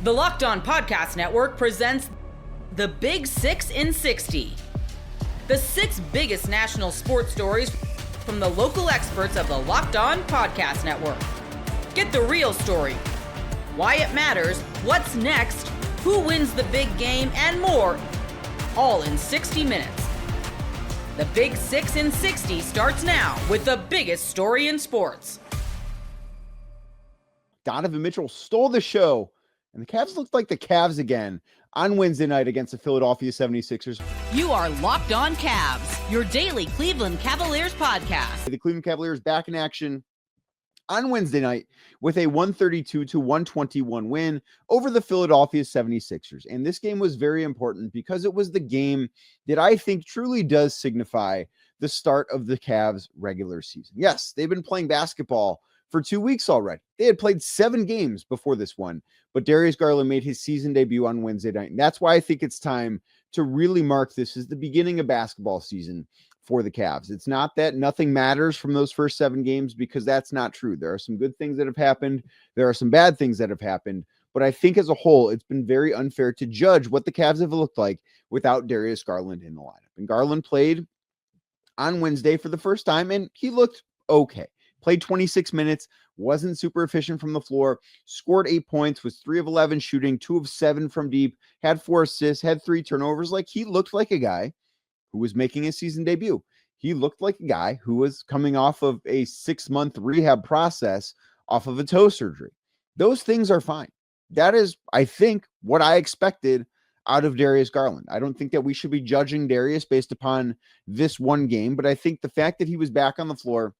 The Locked On Podcast Network presents the Big 6 in 60. The 6 biggest national sports stories from the local experts of the Locked On Podcast Network. Get the real story, why it matters, what's next, who wins the big game, and more, all in 60 minutes. The Big 6 in 60 starts now with the biggest story in sports. Donovan Mitchell stole the show, and the Cavs looked like the Cavs again on Wednesday night against the Philadelphia 76ers. You are Locked On Cavs, your daily Cleveland Cavaliers podcast. The Cleveland Cavaliers back in action on Wednesday night with a 132-121 win over the Philadelphia 76ers. And this game was very important because it was the game that I think truly does signify the start of the Cavs regular season. Yes, they've been playing basketball for 2 weeks already. They had played 7 games before this one, but Darius Garland made his season debut on Wednesday night. And that's why I think it's time to really mark this as the beginning of basketball season for the Cavs. It's not that nothing matters from those first 7 games, because that's not true. There are some good things that have happened. There are some bad things that have happened. But I think as a whole, it's been very unfair to judge what the Cavs have looked like without Darius Garland in the lineup. And Garland played on Wednesday for the first time, and he looked okay. Played 26 minutes, wasn't super efficient from the floor, scored 8 points, was 3 of 11 shooting, 2 of 7 from deep, had 4 assists, had 3 turnovers. Like, he looked like a guy who was making his season debut. He looked like a guy who was coming off of a 6-month rehab process off of a toe surgery. Those things are fine. That is, I think, what I expected out of Darius Garland. I don't think that we should be judging Darius based upon this one game, but I think the fact that he was back on the floor,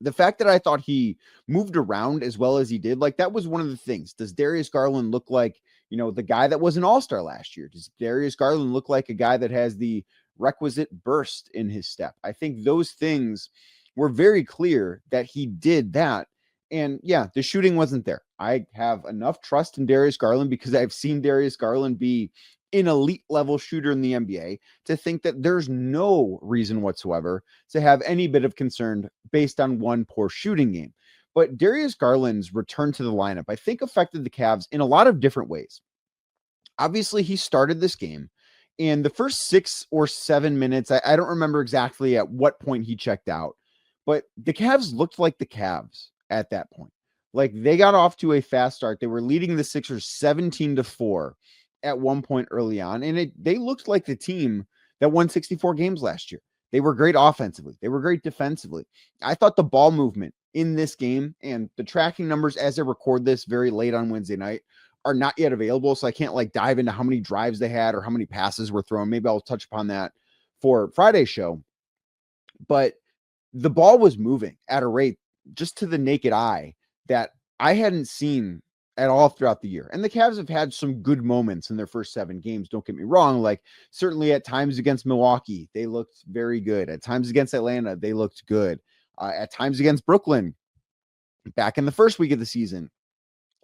the fact that I thought he moved around as well as he did, like, that was one of the things. Does Darius Garland look like, the guy that was an all-star last year? Does Darius Garland look like a guy that has the requisite burst in his step? I think those things were very clear that he did that. And yeah, the shooting wasn't there. I have enough trust in Darius Garland because I've seen Darius Garland be an elite level shooter in the NBA to think that there's no reason whatsoever to have any bit of concern based on one poor shooting game. But Darius Garland's return to the lineup, I think, affected the Cavs in a lot of different ways. Obviously, he started this game, and the first 6 or 7 minutes, I don't remember exactly at what point he checked out, but the Cavs looked like the Cavs at that point. Like, they got off to a fast start. They were leading the Sixers 17-4 at one point early on, and they looked like the team that won 64 games last year. They were great offensively. They were great defensively. I thought the ball movement in this game, and the tracking numbers as I record this very late on Wednesday night, are not yet available, so I can't dive into how many drives they had or how many passes were thrown. Maybe I'll touch upon that for Friday's show. But the ball was moving at a rate just to the naked eye that I hadn't seen at all throughout the year. And the Cavs have had some good moments in their first 7 games. Don't get me wrong. Like, certainly at times against Milwaukee, they looked very good. At times against Atlanta, they looked good. At times against Brooklyn, back in the first week of the season,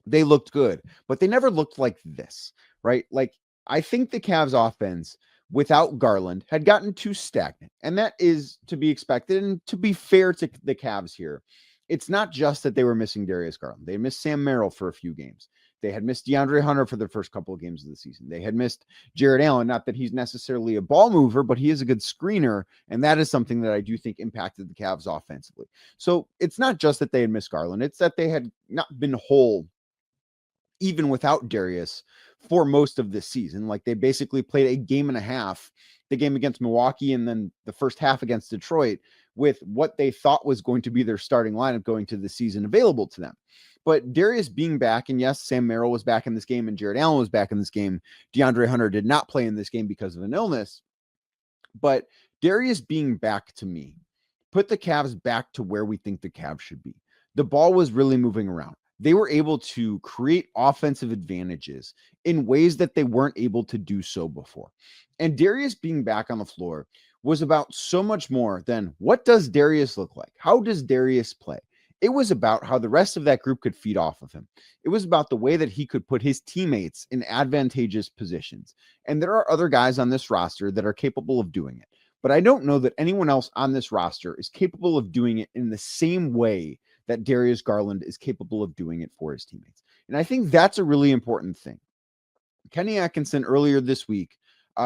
they looked good, but they never looked like this, right? Like, I think the Cavs offense without Garland had gotten too stagnant, and that is to be expected. And to be fair to the Cavs here, it's not just that they were missing Darius Garland. They missed Sam Merrill for a few games. They had missed DeAndre Hunter for the first couple of games of the season. They had missed Jared Allen. Not that he's necessarily a ball mover, but he is a good screener, and that is something that I do think impacted the Cavs offensively. So it's not just that they had missed Garland. It's that they had not been whole even without Darius for most of this season. Like, they basically played a game and a half, the game against Milwaukee and then the first half against Detroit, with what they thought was going to be their starting lineup going to the season available to them. But Darius being back, and yes, Sam Merrill was back in this game and Jared Allen was back in this game. DeAndre Hunter did not play in this game because of an illness. But Darius being back, to me, put the Cavs back to where we think the Cavs should be. The ball was really moving around. They were able to create offensive advantages in ways that they weren't able to do so before. And Darius being back on the floor was about so much more than what does Darius look like? How does Darius play? It was about how the rest of that group could feed off of him. It was about the way that he could put his teammates in advantageous positions. And there are other guys on this roster that are capable of doing it. But I don't know that anyone else on this roster is capable of doing it in the same way that Darius Garland is capable of doing it for his teammates. And I think that's a really important thing. Kenny Atkinson earlier this week,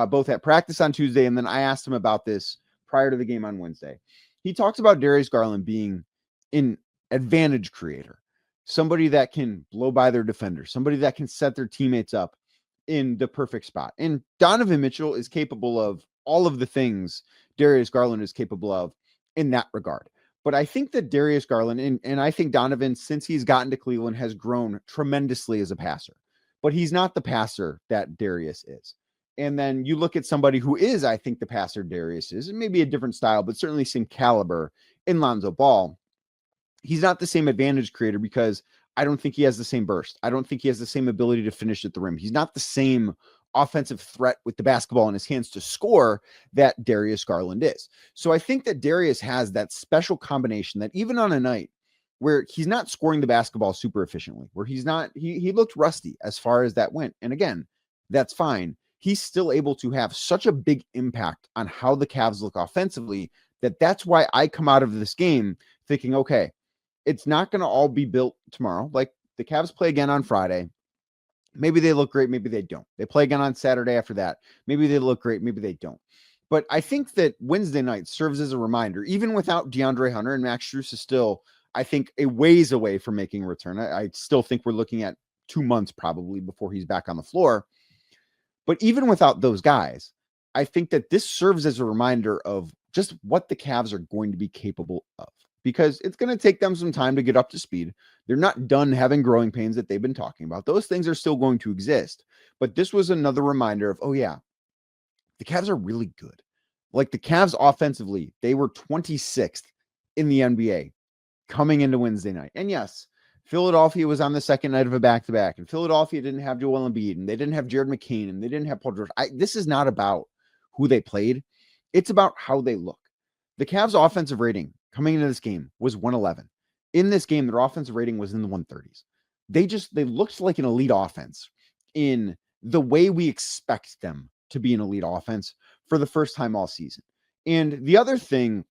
both at practice on Tuesday, and then I asked him about this prior to the game on Wednesday. He talks about Darius Garland being an advantage creator, somebody that can blow by their defenders, somebody that can set their teammates up in the perfect spot. And Donovan Mitchell is capable of all of the things Darius Garland is capable of in that regard. But I think that Darius Garland, and I think Donovan, since he's gotten to Cleveland, has grown tremendously as a passer. But he's not the passer that Darius is. And then you look at somebody who is, I think, the passer Darius is, and maybe a different style, but certainly same caliber in Lonzo Ball. He's not the same advantage creator because I don't think he has the same burst. I don't think he has the same ability to finish at the rim. He's not the same offensive threat with the basketball in his hands to score that Darius Garland is. So I think that Darius has that special combination that even on a night where he's not scoring the basketball super efficiently, where he's not, he looked rusty as far as that went. And again, that's fine. He's still able to have such a big impact on how the Cavs look offensively that's why I come out of this game thinking, okay, it's not going to all be built tomorrow. Like the Cavs play again on Friday. Maybe they look great. Maybe they don't. They play again on Saturday after that. Maybe they look great. Maybe they don't. But I think that Wednesday night serves as a reminder, even without DeAndre Hunter, and Max Strus is still, I think, a ways away from making a return. I still think we're looking at 2 months probably before he's back on the floor. But even without those guys, I think that this serves as a reminder of just what the Cavs are going to be capable of, because it's going to take them some time to get up to speed. They're not done having growing pains that they've been talking about. Those things are still going to exist. But this was another reminder of, oh yeah, the Cavs are really good. Like the Cavs offensively, they were 26th in the NBA coming into Wednesday night. And yes, Philadelphia was on the second night of a back-to-back, and Philadelphia didn't have Joel Embiid, and they didn't have Jared McCain, and they didn't have Paul George. This is not about who they played. It's about how they look. The Cavs' offensive rating coming into this game was 111. In this game, their offensive rating was in the 130s. They looked like an elite offense in the way we expect them to be an elite offense for the first time all season. And the other thing,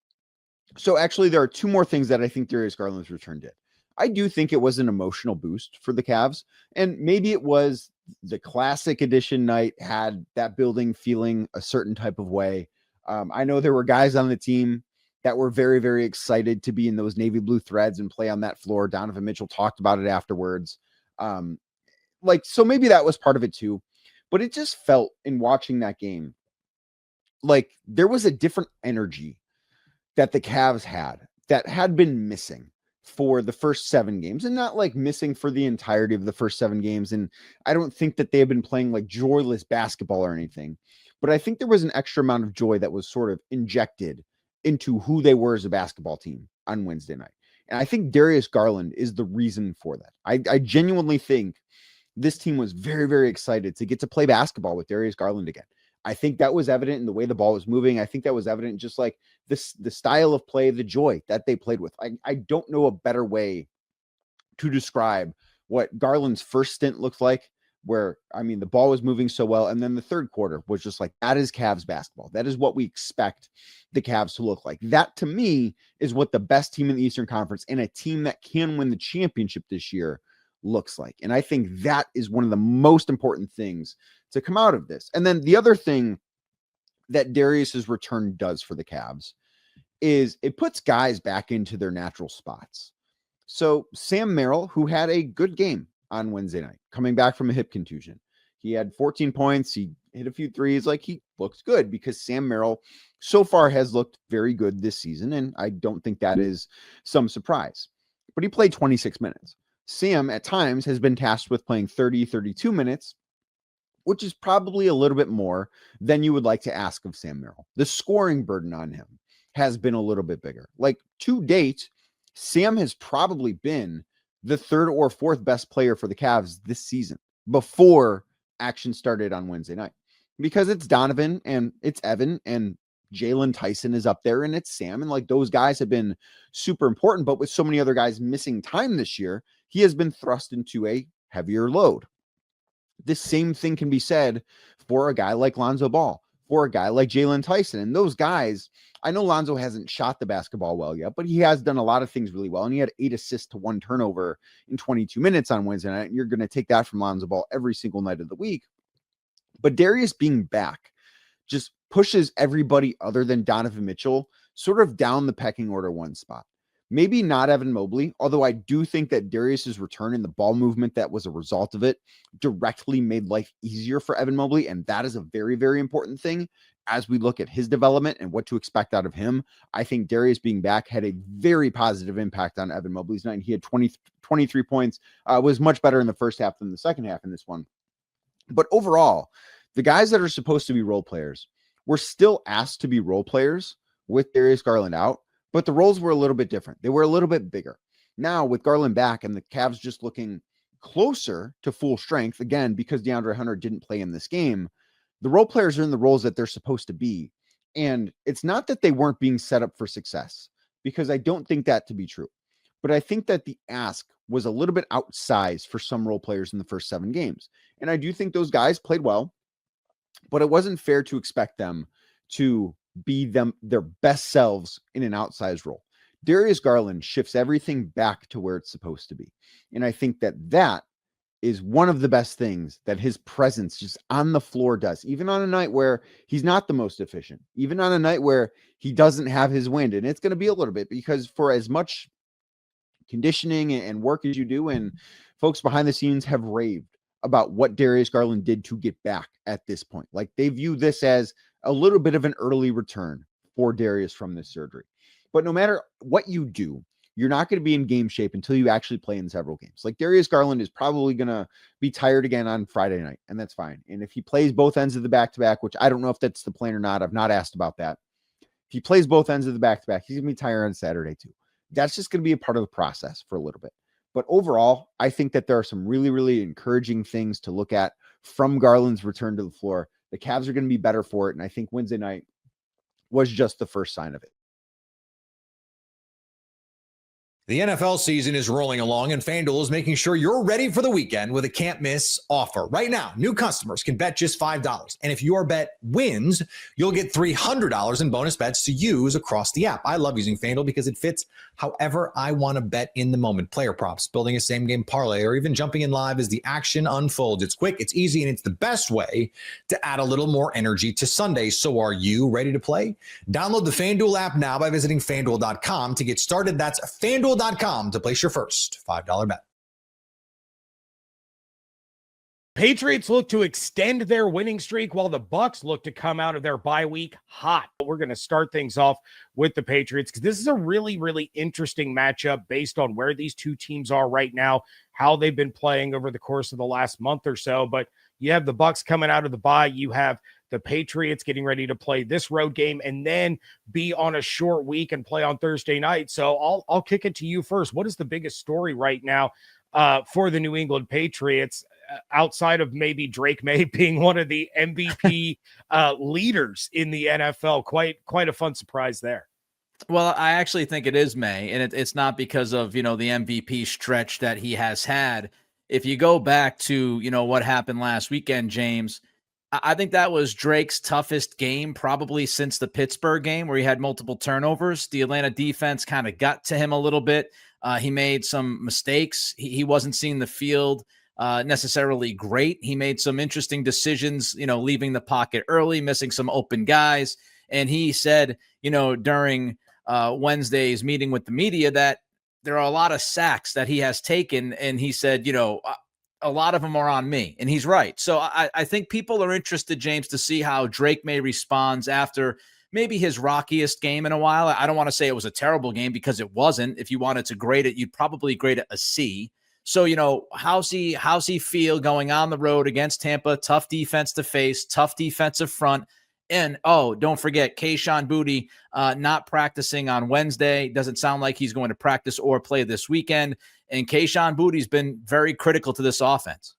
so actually there are 2 more things that I think Darius Garland's return did. I do think it was an emotional boost for the Cavs, and maybe it was the classic edition night had that building feeling a certain type of way. I know there were guys on the team that were very, very excited to be in those navy blue threads and play on that floor. Donovan Mitchell talked about it afterwards. So maybe that was part of it too, but it just felt in watching that game like there was a different energy that the Cavs had that had been missing for the first 7 games, and not like missing for the entirety of the first 7 games. And I don't think that they have been playing like joyless basketball or anything, but I think there was an extra amount of joy that was sort of injected into who they were as a basketball team on Wednesday night. And I think Darius Garland is the reason for that. I genuinely think this team was very, very excited to get to play basketball with Darius Garland again. I think that was evident in the way the ball was moving. I think that was evident just like the style of play, the joy that they played with. I don't know a better way to describe what Garland's first stint looked like, where, I mean, the ball was moving so well. And then the third quarter was just like, that is Cavs basketball. That is what we expect the Cavs to look like. That to me is what the best team in the Eastern Conference and a team that can win the championship this year looks like. And I think that is one of the most important things to come out of this. And then the other thing that Darius's return does for the Cavs is it puts guys back into their natural spots. So Sam Merrill, who had a good game on Wednesday night, coming back from a hip contusion, he had 14 points. He hit a few threes. Like, he looked good because Sam Merrill so far has looked very good this season. And I don't think that is some surprise, but he played 26 minutes. Sam at times has been tasked with playing 30, 32 minutes, which is probably a little bit more than you would like to ask of Sam Merrill. The scoring burden on him has been a little bit bigger. Like, to date, Sam has probably been the 3rd or 4th best player for the Cavs this season before action started on Wednesday night, because it's Donovan and it's Evan and Jalen Tyson is up there and it's Sam. And like, those guys have been super important, but with so many other guys missing time this year, he has been thrust into a heavier load. This same thing can be said for a guy like Lonzo Ball, for a guy like Jalen Tyson. And those guys, I know Lonzo hasn't shot the basketball well yet, but he has done a lot of things really well. And he had 8 assists to 1 turnover in 22 minutes on Wednesday night. And you're going to take that from Lonzo Ball every single night of the week. But Darius being back just pushes everybody other than Donovan Mitchell sort of down the pecking order one spot. Maybe not Evan Mobley, although I do think that Darius's return and the ball movement that was a result of it directly made life easier for Evan Mobley. And that is a very, very important thing as we look at his development and what to expect out of him. I think Darius being back had a very positive impact on Evan Mobley's night. He had 23 points, was much better in the first half than the second half in this one. But overall, the guys that are supposed to be role players were still asked to be role players with Darius Garland out, but the roles were a little bit different. They were a little bit bigger. Now with Garland back and the Cavs just looking closer to full strength, again, because DeAndre Hunter didn't play in this game, the role players are in the roles that they're supposed to be. And it's not that they weren't being set up for success, because I don't think that to be true. But I think that the ask was a little bit outsized for some role players in the first 7 games. And I do think those guys played well, but it wasn't fair to expect them to be their best selves in an outsized role. Darius Garland shifts everything back to where it's supposed to be. And I think that is one of the best things that his presence just on the floor does, even on a night where he's not the most efficient, even on a night where he doesn't have his wind. And it's going to be a little bit, because for as much conditioning and work as you do, and folks behind the scenes have raved about what Darius Garland did to get back at this point. Like, they view this as a little bit of an early return for Darius from this surgery. But no matter what you do, you're not going to be in game shape until you actually play in several games. Like, Darius Garland is probably going to be tired again on Friday night, and that's fine. And if he plays both ends of the back-to-back, which I don't know if that's the plan or not, I've not asked about that. If he plays both ends of the back-to-back, he's going to be tired on Saturday too. That's just going to be a part of the process for a little bit. But overall, I think that there are some really, really encouraging things to look at from Garland's return to the floor. The Cavs are going to be better for it, and I think Wednesday night was just the first sign of it. The NFL season is rolling along, and FanDuel is making sure you're ready for the weekend with a can't-miss offer. Right now, new customers can bet just $5. And if your bet wins, you'll get $300 in bonus bets to use across the app. I love using FanDuel because it fits however I want to bet in the moment. Player props, building a same-game parlay, or even jumping in live as the action unfolds. It's quick, it's easy, and it's the best way to add a little more energy to Sunday. So are you ready to play? Download the FanDuel app now by visiting FanDuel.com to get started. That's FanDuel.com to place your first $5 bet. Patriots look to extend their winning streak while the Bucs look to come out of their bye week hot. We're going to start things off with the Patriots because this is a really, really interesting matchup based on where these two teams are right now, how they've been playing over the course of the last month or so. But you have the Bucs coming out of the bye. You have the Patriots getting ready to play this road game and then be on a short week and play on Thursday night. So I'll kick it to you first. What is the biggest story right now for the New England Patriots outside of maybe Drake May being one of the MVP leaders in the NFL? Quite a fun surprise there. Well, I actually think it is May, and it's not because of, the MVP stretch that he has had. If you go back to, what happened last weekend, James, I think that was Drake's toughest game probably since the Pittsburgh game where he had multiple turnovers. The Atlanta defense kind of got to him a little bit. He made some mistakes. He wasn't seeing the field necessarily great. He made some interesting decisions, leaving the pocket early, missing some open guys. And he said, during Wednesday's meeting with the media that there are a lot of sacks that he has taken. And he said, a lot of them are on me. And he's right. So I think people are interested, James, to see how Drake May responds after maybe his rockiest game in a while. I don't want to say it was a terrible game because it wasn't. If you wanted to grade it, you'd probably grade it a C. So, how's he feel going on the road against Tampa? Tough defense to face, tough defensive front. And, don't forget, Kayshon Boutte not practicing on Wednesday. Doesn't sound like he's going to practice or play this weekend. And Kayshon Boutte's been very critical to this offense.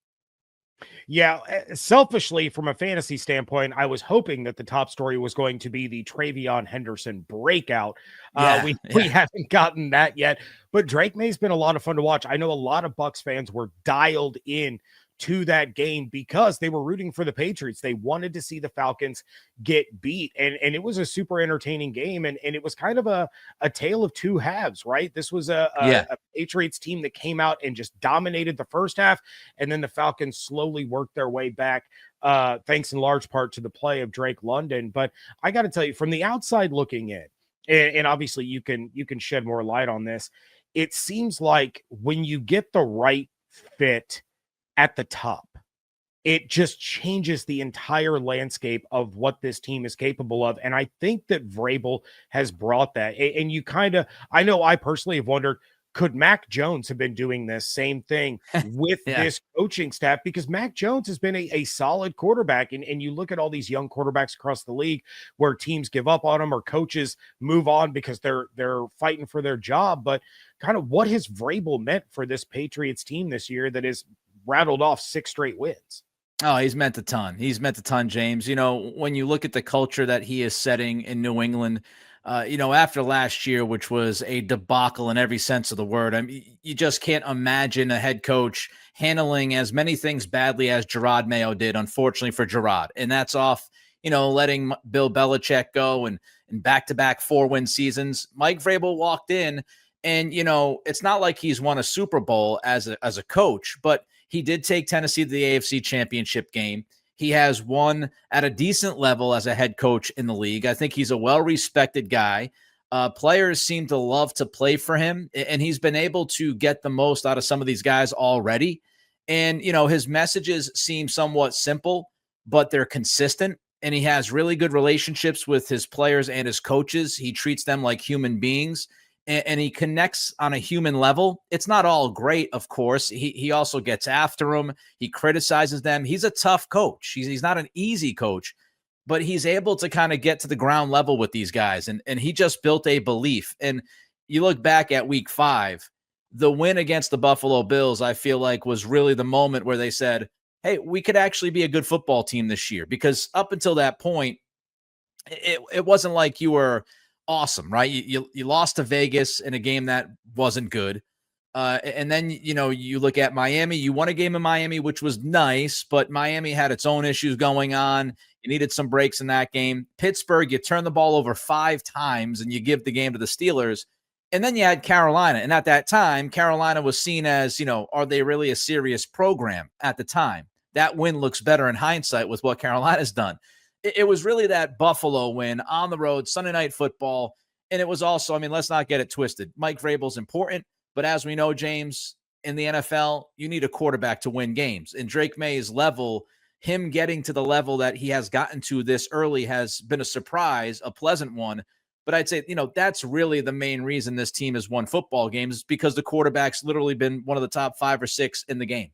Yeah, selfishly, from a fantasy standpoint, I was hoping that the top story was going to be the Travion Henderson breakout. We haven't gotten that yet, but Drake May's been a lot of fun to watch. I know a lot of Bucs fans were dialed in to that game because they were rooting for the Patriots. They wanted to see the Falcons get beat. And it was a super entertaining game. And it was kind of a tale of two halves, right? This was a Patriots team that came out and just dominated the first half. And then the Falcons slowly worked their way back, thanks in large part to the play of Drake London. But I got to tell you, from the outside looking in, and obviously you can shed more light on this, it seems like when you get the right fit at the top, it just changes the entire landscape of what this team is capable of. And I think that Vrabel has brought that. And you I know I personally have wondered, could Mac Jones have been doing this same thing with this coaching staff? Because Mac Jones has been a solid quarterback. And you look at all these young quarterbacks across the league where teams give up on them or coaches move on because they're fighting for their job. But kind of what has Vrabel meant for this Patriots team this year that has rattled off 6 straight wins? Oh, he's meant a ton. He's meant a ton, James. You know, when you look at the culture that he is setting in New England, after last year, which was a debacle in every sense of the word, I mean, you just can't imagine a head coach handling as many things badly as Gerard Mayo did, unfortunately for Gerard. And that's off, letting Bill Belichick go and back-to-back 4-win seasons. Mike Vrabel walked in and, it's not like he's won a Super Bowl as a coach, but he did take Tennessee to the AFC Championship game. He has won at a decent level as a head coach in the league. I think he's a well-respected guy. Players seem to love to play for him, and he's been able to get the most out of some of these guys already. And, his messages seem somewhat simple, but they're consistent, and he has really good relationships with his players and his coaches. He treats them like human beings, and he connects on a human level. It's not all great, of course. He also gets after them. He criticizes them. He's a tough coach. He's not an easy coach, but he's able to kind of get to the ground level with these guys. And he just built a belief. And you look back at week 5, the win against the Buffalo Bills, I feel like was really the moment where they said, hey, we could actually be a good football team this year. Because up until that point, it wasn't like you were awesome, right? You lost to Vegas in a game that wasn't good. And then, you look at Miami, you won a game in Miami, which was nice, but Miami had its own issues going on. You needed some breaks in that game. Pittsburgh, you turn the ball over 5 times and you give the game to the Steelers. And then you had Carolina. And at that time, Carolina was seen as, are they really a serious program at the time? That win looks better in hindsight with what Carolina's done. It was really that Buffalo win on the road, Sunday Night Football. And it was also, let's not get it twisted. Mike Vrabel's important, but as we know, James, in the NFL, you need a quarterback to win games. And Drake May's level, him getting to the level that he has gotten to this early has been a surprise, a pleasant one. But I'd say, that's really the main reason this team has won football games, because the quarterback's literally been one of the top 5 or 6 in the game.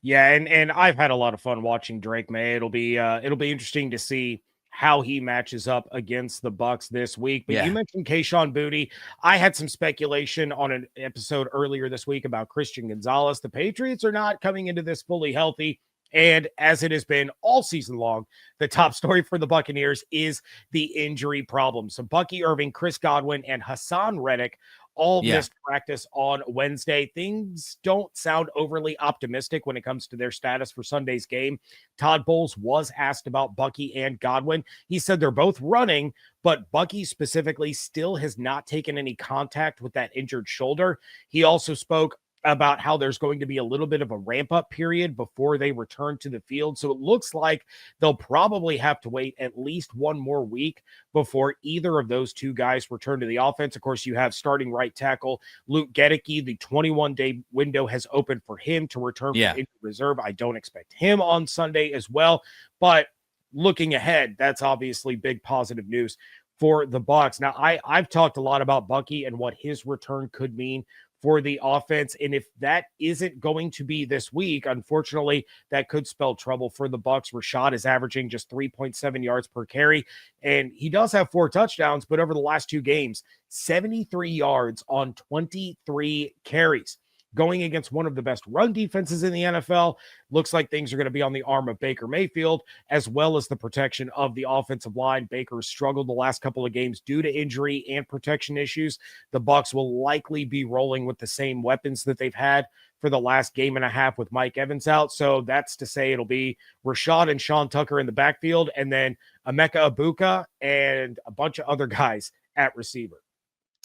Yeah, and I've had a lot of fun watching Drake May. It'll be interesting to see how he matches up against the Bucs this week. But you mentioned Kayshon Boutte. I had some speculation on an episode earlier this week about Christian Gonzalez. The Patriots are not coming into this fully healthy. And as it has been all season long, the top story for the Buccaneers is the injury problem. So Bucky Irving, Chris Godwin, and Hassan Reddick all missed practice on Wednesday. Things don't sound overly optimistic when it comes to their status for Sunday's game. Todd Bowles was asked about Bucky and Godwin. He said they're both running, but Bucky specifically still has not taken any contact with that injured shoulder. He also spoke about how there's going to be a little bit of a ramp-up period before they return to the field. So it looks like they'll probably have to wait at least one more week before either of those two guys return to the offense. Of course, you have starting right tackle Luke Gedeke. The 21-day window has opened for him to return from injured reserve. I don't expect him on Sunday as well. But looking ahead, that's obviously big positive news for the Bucs. Now, I've talked a lot about Bucky and what his return could mean for the offense. And if that isn't going to be this week, unfortunately, that could spell trouble for the Bucs. Rashad is averaging just 3.7 yards per carry, and he does have 4 touchdowns, but over the last 2 games, 73 yards on 23 carries. Going against one of the best run defenses in the NFL, looks like things are going to be on the arm of Baker Mayfield, as well as the protection of the offensive line. Baker has struggled the last couple of games due to injury and protection issues. The Bucs will likely be rolling with the same weapons that they've had for the last game and a half with Mike Evans out. So that's to say it'll be Rashad and Sean Tucker in the backfield, and then Emeka Ibuka and a bunch of other guys at receiver.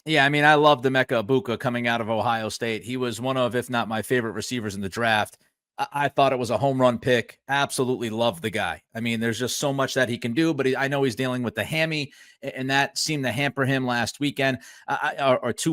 Yeah, I mean, I love Emeka Ibuka coming out of Ohio State. He was one of, if not my favorite receivers in the draft. I thought it was a home run pick. Absolutely love the guy. I mean, there's just so much that he can do, but I know he's dealing with the hammy, and that seemed to hamper him last weekend or 2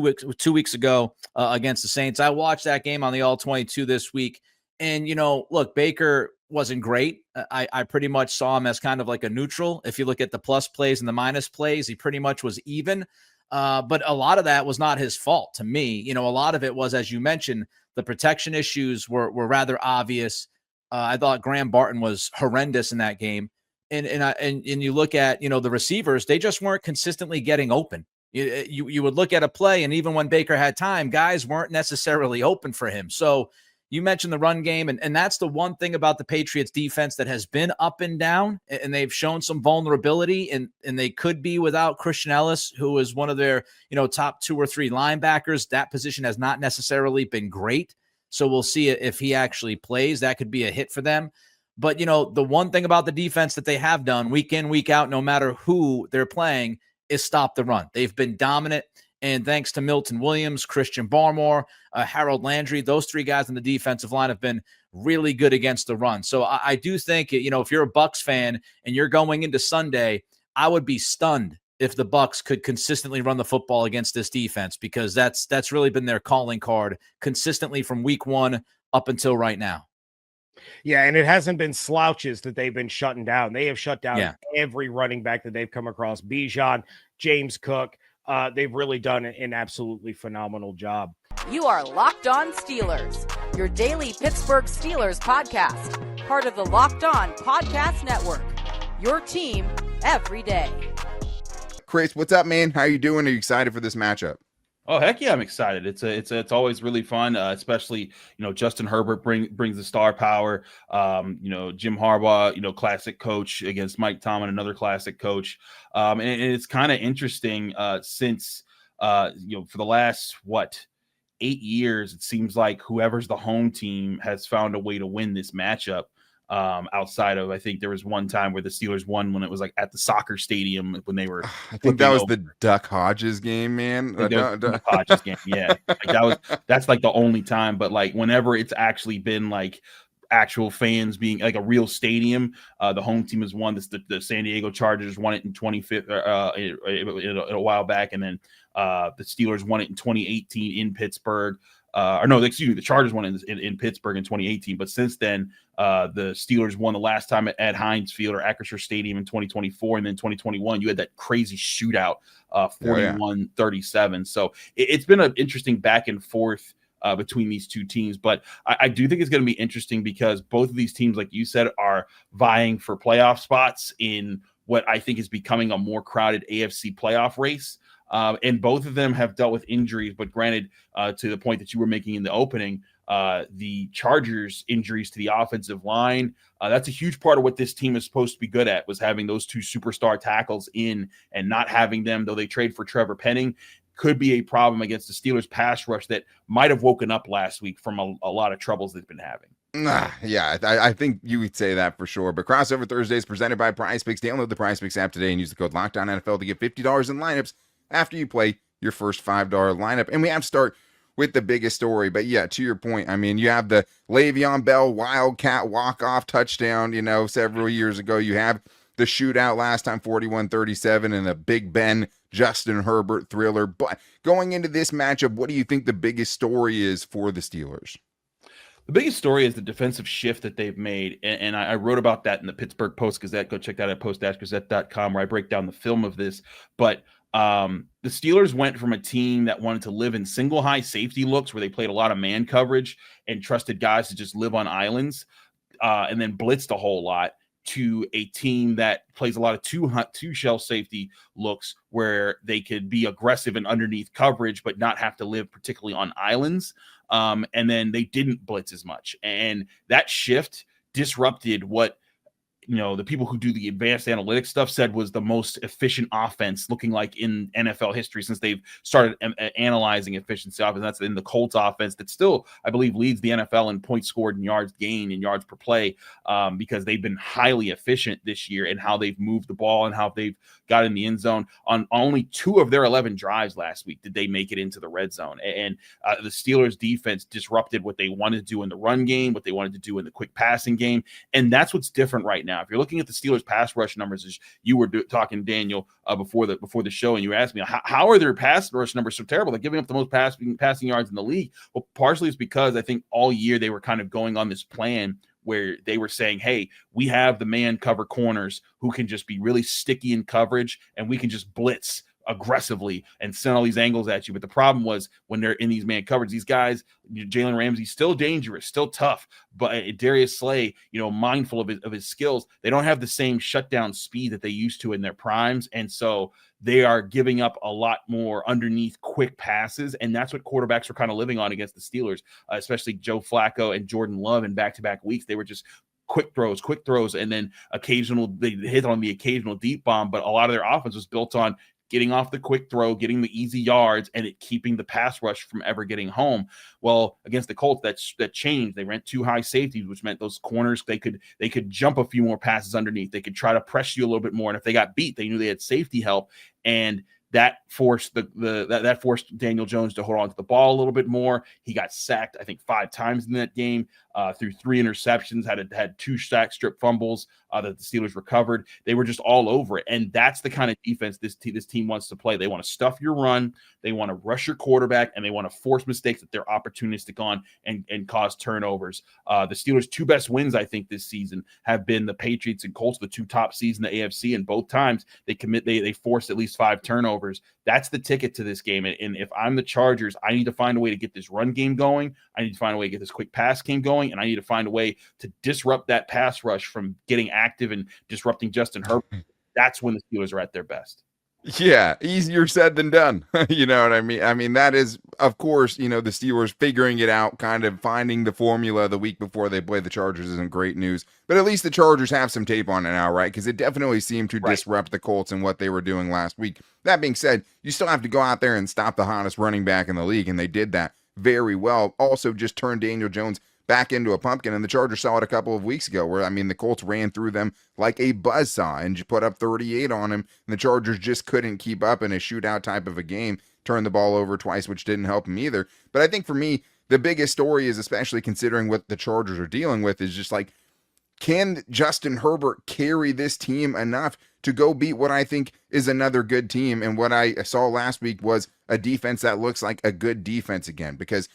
weeks ago against the Saints. I watched that game on the All-22 this week, and, look, Baker wasn't great. I pretty much saw him as kind of like a neutral. If you look at the plus plays and the minus plays, he pretty much was even. But a lot of that was not his fault to me. A lot of it was, as you mentioned, the protection issues were rather obvious. I thought Graham Barton was horrendous in that game. And you look at, the receivers, they just weren't consistently getting open. You would look at a play, and even when Baker had time, guys weren't necessarily open for him. So you mentioned the run game, and that's the one thing about the Patriots defense that has been up and down, and they've shown some vulnerability, and they could be without Christian Ellis, who is one of their, top 2 or 3 linebackers. That position has not necessarily been great. So we'll see if he actually plays. That could be a hit for them. But, the one thing about the defense that they have done week in, week out, no matter who they're playing, is stop the run. They've been dominant. And thanks to Milton Williams, Christian Barmore, Harold Landry, those 3 guys on the defensive line have been really good against the run. So I do think, if you're a Bucs fan and you're going into Sunday, I would be stunned if the Bucs could consistently run the football against this defense, because that's really been their calling card consistently from week 1 up until right now. Yeah, and it hasn't been slouches that they've been shutting down. They have shut down every running back that they've come across. Bijan, James Cook. They've really done an absolutely phenomenal job. You are Locked On Steelers, your daily Pittsburgh Steelers podcast, part of the Locked On Podcast Network, your team every day. Chris, what's up, man? How you doing? Are you excited for this matchup? Oh, heck yeah, I'm excited. It's always really fun, especially, Justin Herbert brings the star power. Jim Harbaugh, classic coach against Mike Tomlin, another classic coach. And it's kind of interesting since, for the last, 8 years, it seems like whoever's the home team has found a way to win this matchup. Outside of, I think there was one time where the Steelers won when it was like at the soccer stadium when they were. I think that was the Duck Hodges game, man. Duck Hodges game, yeah. That's like the only time. But like whenever it's actually been like actual fans being like a real stadium, the home team has won. The San Diego Chargers won it in 25 a while back, and then the Steelers won it in 2018 in Pittsburgh. The Chargers won in Pittsburgh in 2018. But since then, the Steelers won the last time at Heinz Field or Acrisure Stadium in 2024. And then 2021, you had that crazy shootout, 41-37. So it's been an interesting back and forth between these two teams. But I do think it's going to be interesting because both of these teams, like you said, are vying for playoff spots in what I think is becoming a more crowded AFC playoff race. And both of them have dealt with injuries, but granted, to the point that you were making in the opening, the Chargers' injuries to the offensive line, that's a huge part of what this team is supposed to be good at, was having those 2 superstar tackles in, and not having them, though they trade for Trevor Penning, could be a problem against the Steelers' pass rush that might have woken up last week from a lot of troubles they've been having. Yeah, I think you would say that for sure. But Crossover Thursday is presented by PrizePicks. Download the PrizePicks app today and use the code LOCKEDONNFL to get $50 in lineups after you play your first $5 lineup. And we have to start with the biggest story. But yeah, to your point, I mean, you have the Le'Veon Bell Wildcat walk-off touchdown, several years ago. You have the shootout last time, 41-37, and the Big Ben Justin Herbert thriller. But going into this matchup, what do you think the biggest story is for the Steelers? The biggest story is the defensive shift that they've made, and I wrote about that in the Pittsburgh Post-Gazette. Go check that out at post-gazette.com, where I break down the film of this. But the Steelers went from a team that wanted to live in single high safety looks, where they played a lot of man coverage and trusted guys to just live on islands, and then blitzed a whole lot, to a team that plays a lot of two shell safety looks, where they could be aggressive and underneath coverage, but not have to live particularly on islands. And then they didn't blitz as much. And that shift disrupted what the people who do the advanced analytics stuff said was the most efficient offense looking like in NFL history since they've started analyzing efficiency offense. That's in the Colts offense that still, I believe, leads the NFL in points scored and yards gained and yards per play because they've been highly efficient this year in how they've moved the ball and how they've got in the end zone. On only 2 of their 11 drives last week did they make it into the red zone. And the Steelers defense disrupted what they wanted to do in the run game, what they wanted to do in the quick passing game. And that's what's different right now. If you're looking at the Steelers pass rush numbers, as you were talking, Daniel, before the show, and you asked me, how are their pass rush numbers so terrible? They're giving up the most passing yards in the league. Well, partially it's because I think all year they were kind of going on this plan where they were saying, hey, we have the man cover corners who can just be really sticky in coverage, and we can just blitz aggressively and send all these angles at you. But the problem was when they're in these man coverage, these guys, Jalen Ramsey, still dangerous, still tough, but Darius Slay, mindful of his skills, they don't have the same shutdown speed that they used to in their primes. And so they are giving up a lot more underneath quick passes. And that's what quarterbacks were kind of living on against the Steelers, especially Joe Flacco and Jordan Love in back-to-back weeks. They were just quick throws, and then they hit on the occasional deep bomb. But a lot of their offense was built on getting off the quick throw, getting the easy yards, and it keeping the pass rush from ever getting home. Well, against the Colts, that changed. They ran 2 high safeties, which meant those corners, they could jump a few more passes underneath. They could try to press you a little bit more. And if they got beat, they knew they had safety help. And that forced that forced Daniel Jones to hold on to the ball a little bit more. He got sacked, I think, 5 times in that game, threw 3 interceptions, had 2 sack strip fumbles that the Steelers recovered. They were just all over it. And that's the kind of defense this team wants to play. They want to stuff your run, they want to rush your quarterback, and they want to force mistakes that they're opportunistic on and cause turnovers. The Steelers' 2 best wins, I think, this season have been the Patriots and Colts, the 2 top seeds in the AFC, and both times they forced at least 5 turnovers. That's the ticket to this game. And if I'm the Chargers, I need to find a way to get this run game going. I need to find a way to get this quick pass game going, and I need to find a way to disrupt that pass rush from getting active and disrupting Justin Herbert. That's when the Steelers are at their best. Yeah, easier said than done. You know what I mean? I mean, that is, of course, the Steelers figuring it out, kind of finding the formula the week before they play the Chargers isn't great news. But at least the Chargers have some tape on it now, right? Because it definitely seemed to disrupt the Colts and what they were doing last week. That being said, you still have to go out there and stop the hottest running back in the league, and they did that very well. Also, just turned Daniel Jones back into a pumpkin, and the Chargers saw it a couple of weeks ago where, the Colts ran through them like a buzzsaw and put up 38 on him, and the Chargers just couldn't keep up in a shootout type of a game, turned the ball over twice, which didn't help him either. But I think for me, the biggest story is, especially considering what the Chargers are dealing with, is just like, can Justin Herbert carry this team enough to go beat what I think is another good team? And what I saw last week was a defense that looks like a good defense again, because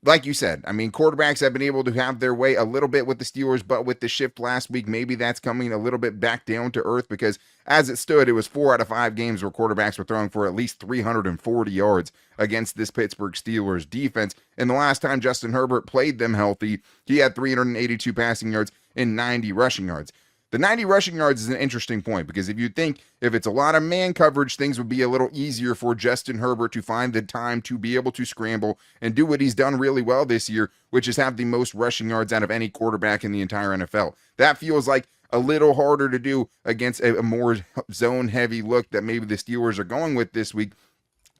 like you said, quarterbacks have been able to have their way a little bit with the Steelers, but with the shift last week, maybe that's coming a little bit back down to earth, because as it stood, it was 4 out of 5 games where quarterbacks were throwing for at least 340 yards against this Pittsburgh Steelers defense. And the last time Justin Herbert played them healthy, he had 382 passing yards and 90 rushing yards. The 90 rushing yards is an interesting point, because if you think if it's a lot of man coverage, things would be a little easier for Justin Herbert to find the time to be able to scramble and do what he's done really well this year, which is have the most rushing yards out of any quarterback in the entire NFL. That feels like a little harder to do against a more zone-heavy look that maybe the Steelers are going with this week.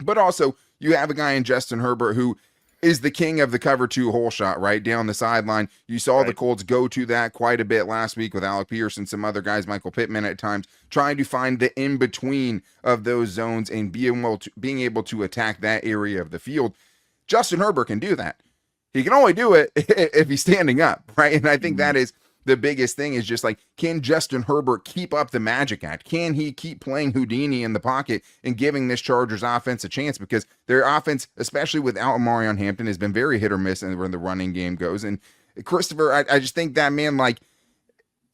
But also, you have a guy in Justin Herbert who is the king of the cover 2 hole shot right down the sideline. You saw the Colts go to that quite a bit last week with Alec Pierce and some other guys, Michael Pittman at times, trying to find the in-between of those zones and being able to attack that area of the field. Justin Herbert can do that. He can only do it if he's standing up, right? And I think that is the biggest thing, is just like, can Justin Herbert keep up the magic act? Can he keep playing Houdini in the pocket and giving this Chargers offense a chance? Because their offense, especially without Marion Hampton, has been very hit or miss when the running game goes. And Christopher, I just think that, man, like,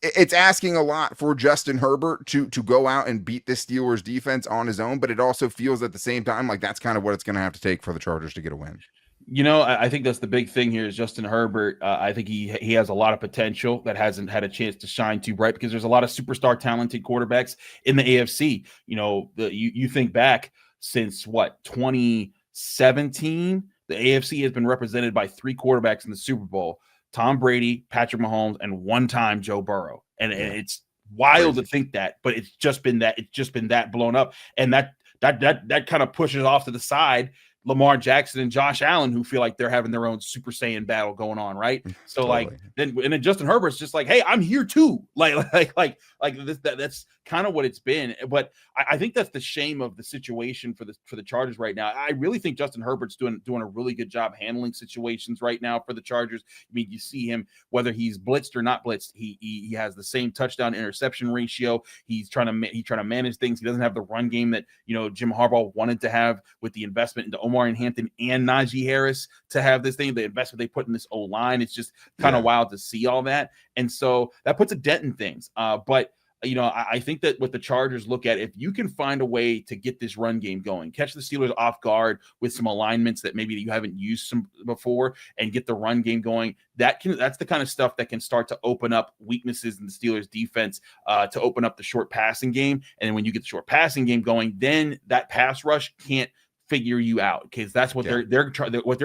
it's asking a lot for Justin Herbert to go out and beat the Steelers defense on his own, but it also feels at the same time like that's kind of what it's going to have to take for the Chargers to get a win. I think that's the big thing here is Justin Herbert. I think he has a lot of potential that hasn't had a chance to shine too bright, because there's a lot of superstar talented quarterbacks in the AFC. You think back since 2017, the AFC has been represented by 3 quarterbacks in the Super Bowl: Tom Brady, Patrick Mahomes, and one time Joe Burrow. And it's wild to think that, but it's just been that blown up. And that kind of pushes off to the side Lamar Jackson and Josh Allen, who feel like they're having their own Super Saiyan battle going on, right? So Totally. then Justin Herbert's just like, hey, I'm here too. That's kind of what it's been. But I think that's the shame of the situation for the Chargers right now. I really think Justin Herbert's doing a really good job handling situations right now for the Chargers. I mean, you see him, whether he's blitzed or not blitzed, he has the same touchdown interception ratio. He's trying to manage things. He doesn't have the run game that Jim Harbaugh wanted to have with the investment into Omar and Hampton and Najee Harris to have this thing. The investment they put in this O-line, it's just kind of wild to see all that. And so that puts a dent in things. But I think that what the Chargers look at, if you can find a way to get this run game going, catch the Steelers off guard with some alignments that maybe you haven't used some before, and get the run game going, that's the kind of stuff that can start to open up weaknesses in the Steelers defense, to open up the short passing game. And then when you get the short passing game going, then that pass rush can't figure you out, because that's what they're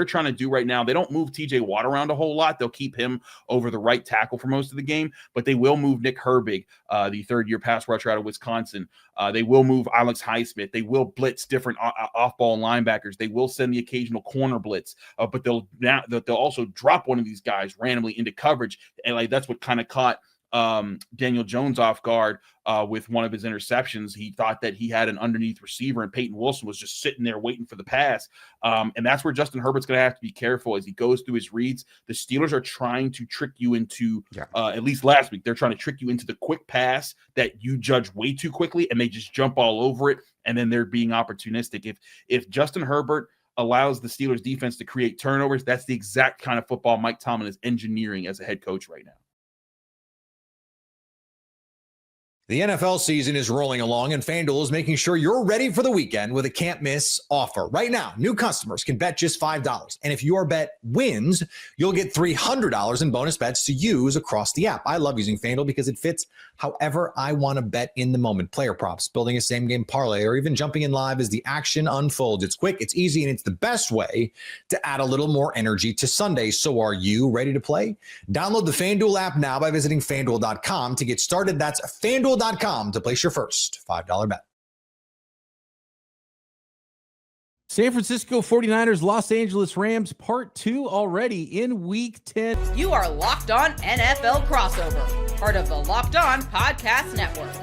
trying to do right now. They don't move TJ Watt around a whole lot. They'll keep him over the right tackle for most of the game, but they will move Nick Herbig, the third-year pass rusher out of Wisconsin. They will move Alex Highsmith. They will blitz different off-ball linebackers. They will send the occasional corner blitz, but they'll also drop one of these guys randomly into coverage, and that's what kind of caught Daniel Jones off guard with one of his interceptions. He thought that he had an underneath receiver, and Peyton Wilson was just sitting there waiting for the pass. And that's where Justin Herbert's going to have to be careful as he goes through his reads. The Steelers are trying to trick you into, at least last week, they're trying to trick you into the quick pass that you judge way too quickly, and they just jump all over it, and then they're being opportunistic. If Justin Herbert allows the Steelers defense to create turnovers, that's the exact kind of football Mike Tomlin is engineering as a head coach right now. The NFL season is rolling along, and FanDuel is making sure you're ready for the weekend with a can't-miss offer. Right now, new customers can bet just $5. And if your bet wins, you'll get $300 in bonus bets to use across the app. I love using FanDuel because it fits however I want to bet in the moment. Player props, building a same-game parlay, or even jumping in live as the action unfolds. It's quick, it's easy, and it's the best way to add a little more energy to Sunday. So are you ready to play? Download the FanDuel app now by visiting FanDuel.com to get started. That's FanDuel.com to place your first $5 bet. San Francisco 49ers, Los Angeles Rams, part 2 already in week 10. You are Locked On NFL Crossover, part of the Locked On Podcast Network.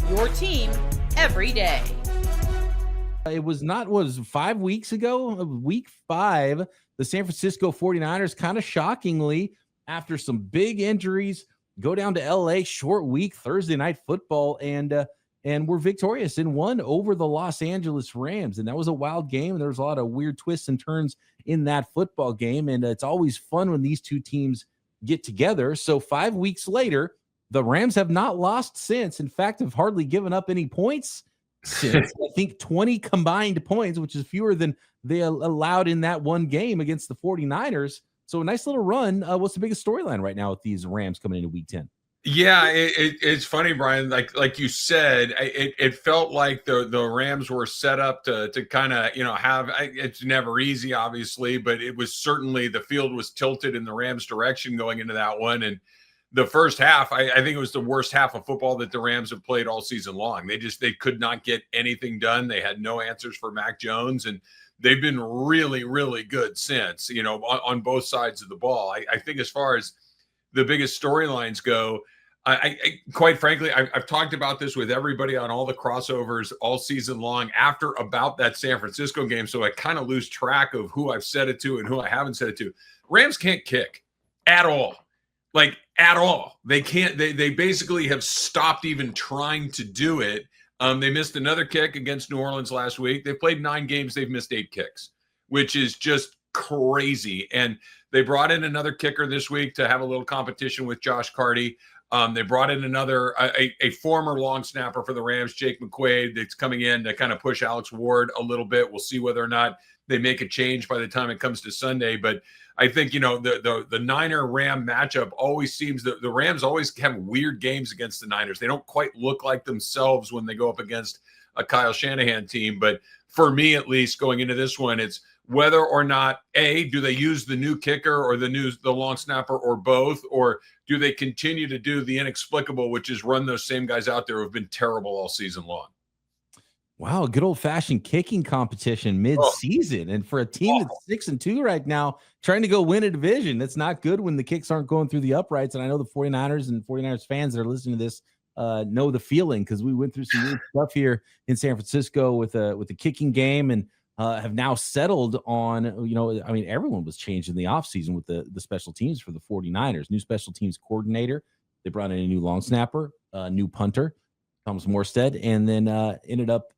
Your team every day. It was 5 weeks ago, week 5, the San Francisco 49ers kind of shockingly, after some big injuries, go down to LA, short week, Thursday night football, and were victorious and won over the Los Angeles Rams. And that was a wild game. There was a lot of weird twists and turns in that football game. And it's always fun when these two teams get together. So 5 weeks later, the Rams have not lost since. In fact, have hardly given up any points since. I think 20 combined points, which is fewer than they allowed in that one game against the 49ers. So a nice little run. What's the biggest storyline right now with these Rams coming into week 10? Yeah, it's funny, Brian. Like you said, it felt like the Rams were set up to kind of have. It's never easy, obviously, but it was certainly the field was tilted in the Rams' direction going into that one. And the first half, I think it was the worst half of football that the Rams have played all season long. They could not get anything done. They had no answers for Mac Jones, and they've been really, really good since, on both sides of the ball. I think as far as the biggest storylines go, I quite frankly, I've talked about this with everybody on all the crossovers all season long after about that San Francisco game. So I kind of lose track of who I've said it to and who I haven't said it to. Rams can't kick at all. At all. They can't. They basically have stopped even trying to do it. They missed another kick against New Orleans last week. They've played 9 games. They've missed 8 kicks, which is just crazy. And they brought in another kicker this week to have a little competition with Josh Carty. They brought in a former long snapper for the Rams, Jake McQuaid, that's coming in to kind of push Alex Ward a little bit. We'll see whether or not they make a change by the time it comes to Sunday. But I think, the Niner-Ram matchup always seems that the Rams always have weird games against the Niners. They don't quite look like themselves when they go up against a Kyle Shanahan team. But for me, at least, going into this one, it's whether or not do they use the new kicker or the long snapper or both, or do they continue to do the inexplicable, which is run those same guys out there who have been terrible all season long? Wow, good old-fashioned kicking competition mid-season. And for a team that's 6-2 right now, trying to go win a division, that's not good when the kicks aren't going through the uprights. And I know the 49ers and 49ers fans that are listening to this know the feeling, because we went through some weird stuff here in San Francisco with the kicking game, and have now settled on, I mean, everyone was changed in the offseason with the special teams for the 49ers. New special teams coordinator. They brought in a new long snapper, new punter, Thomas Morstead, and then ended up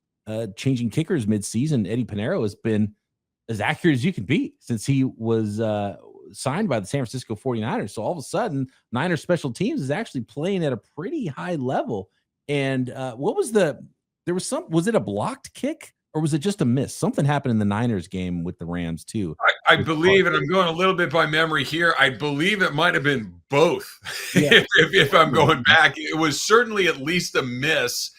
changing kickers mid-season. Eddie Pinheiro has been as accurate as you can be since he was signed by the San Francisco 49ers. So all of a sudden, Niners special teams is actually playing at a pretty high level. And was it a blocked kick, or was it just a miss? Something happened in the Niners game with the Rams too. I believe, and I'm going a little bit by memory here, I believe it might have been both. Yeah. if I'm going back, it was certainly at least a miss.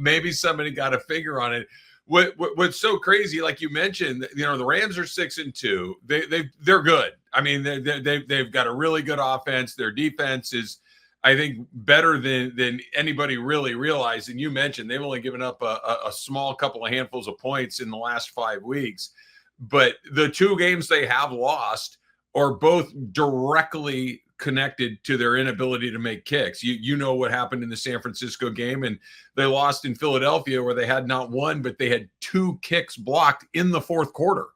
Maybe somebody got a figure on it. What's so crazy, like you mentioned, the Rams are 6-2. They're good. I mean, they've got a really good offense. Their defense is, I think, better than anybody really realized. And you mentioned they've only given up a small couple of handfuls of points in the last 5 weeks. But the 2 games they have lost are both directly connected to their inability to make kicks. You know what happened in the San Francisco game, and they lost in Philadelphia, where they had not one, but they had 2 kicks blocked in the fourth quarter.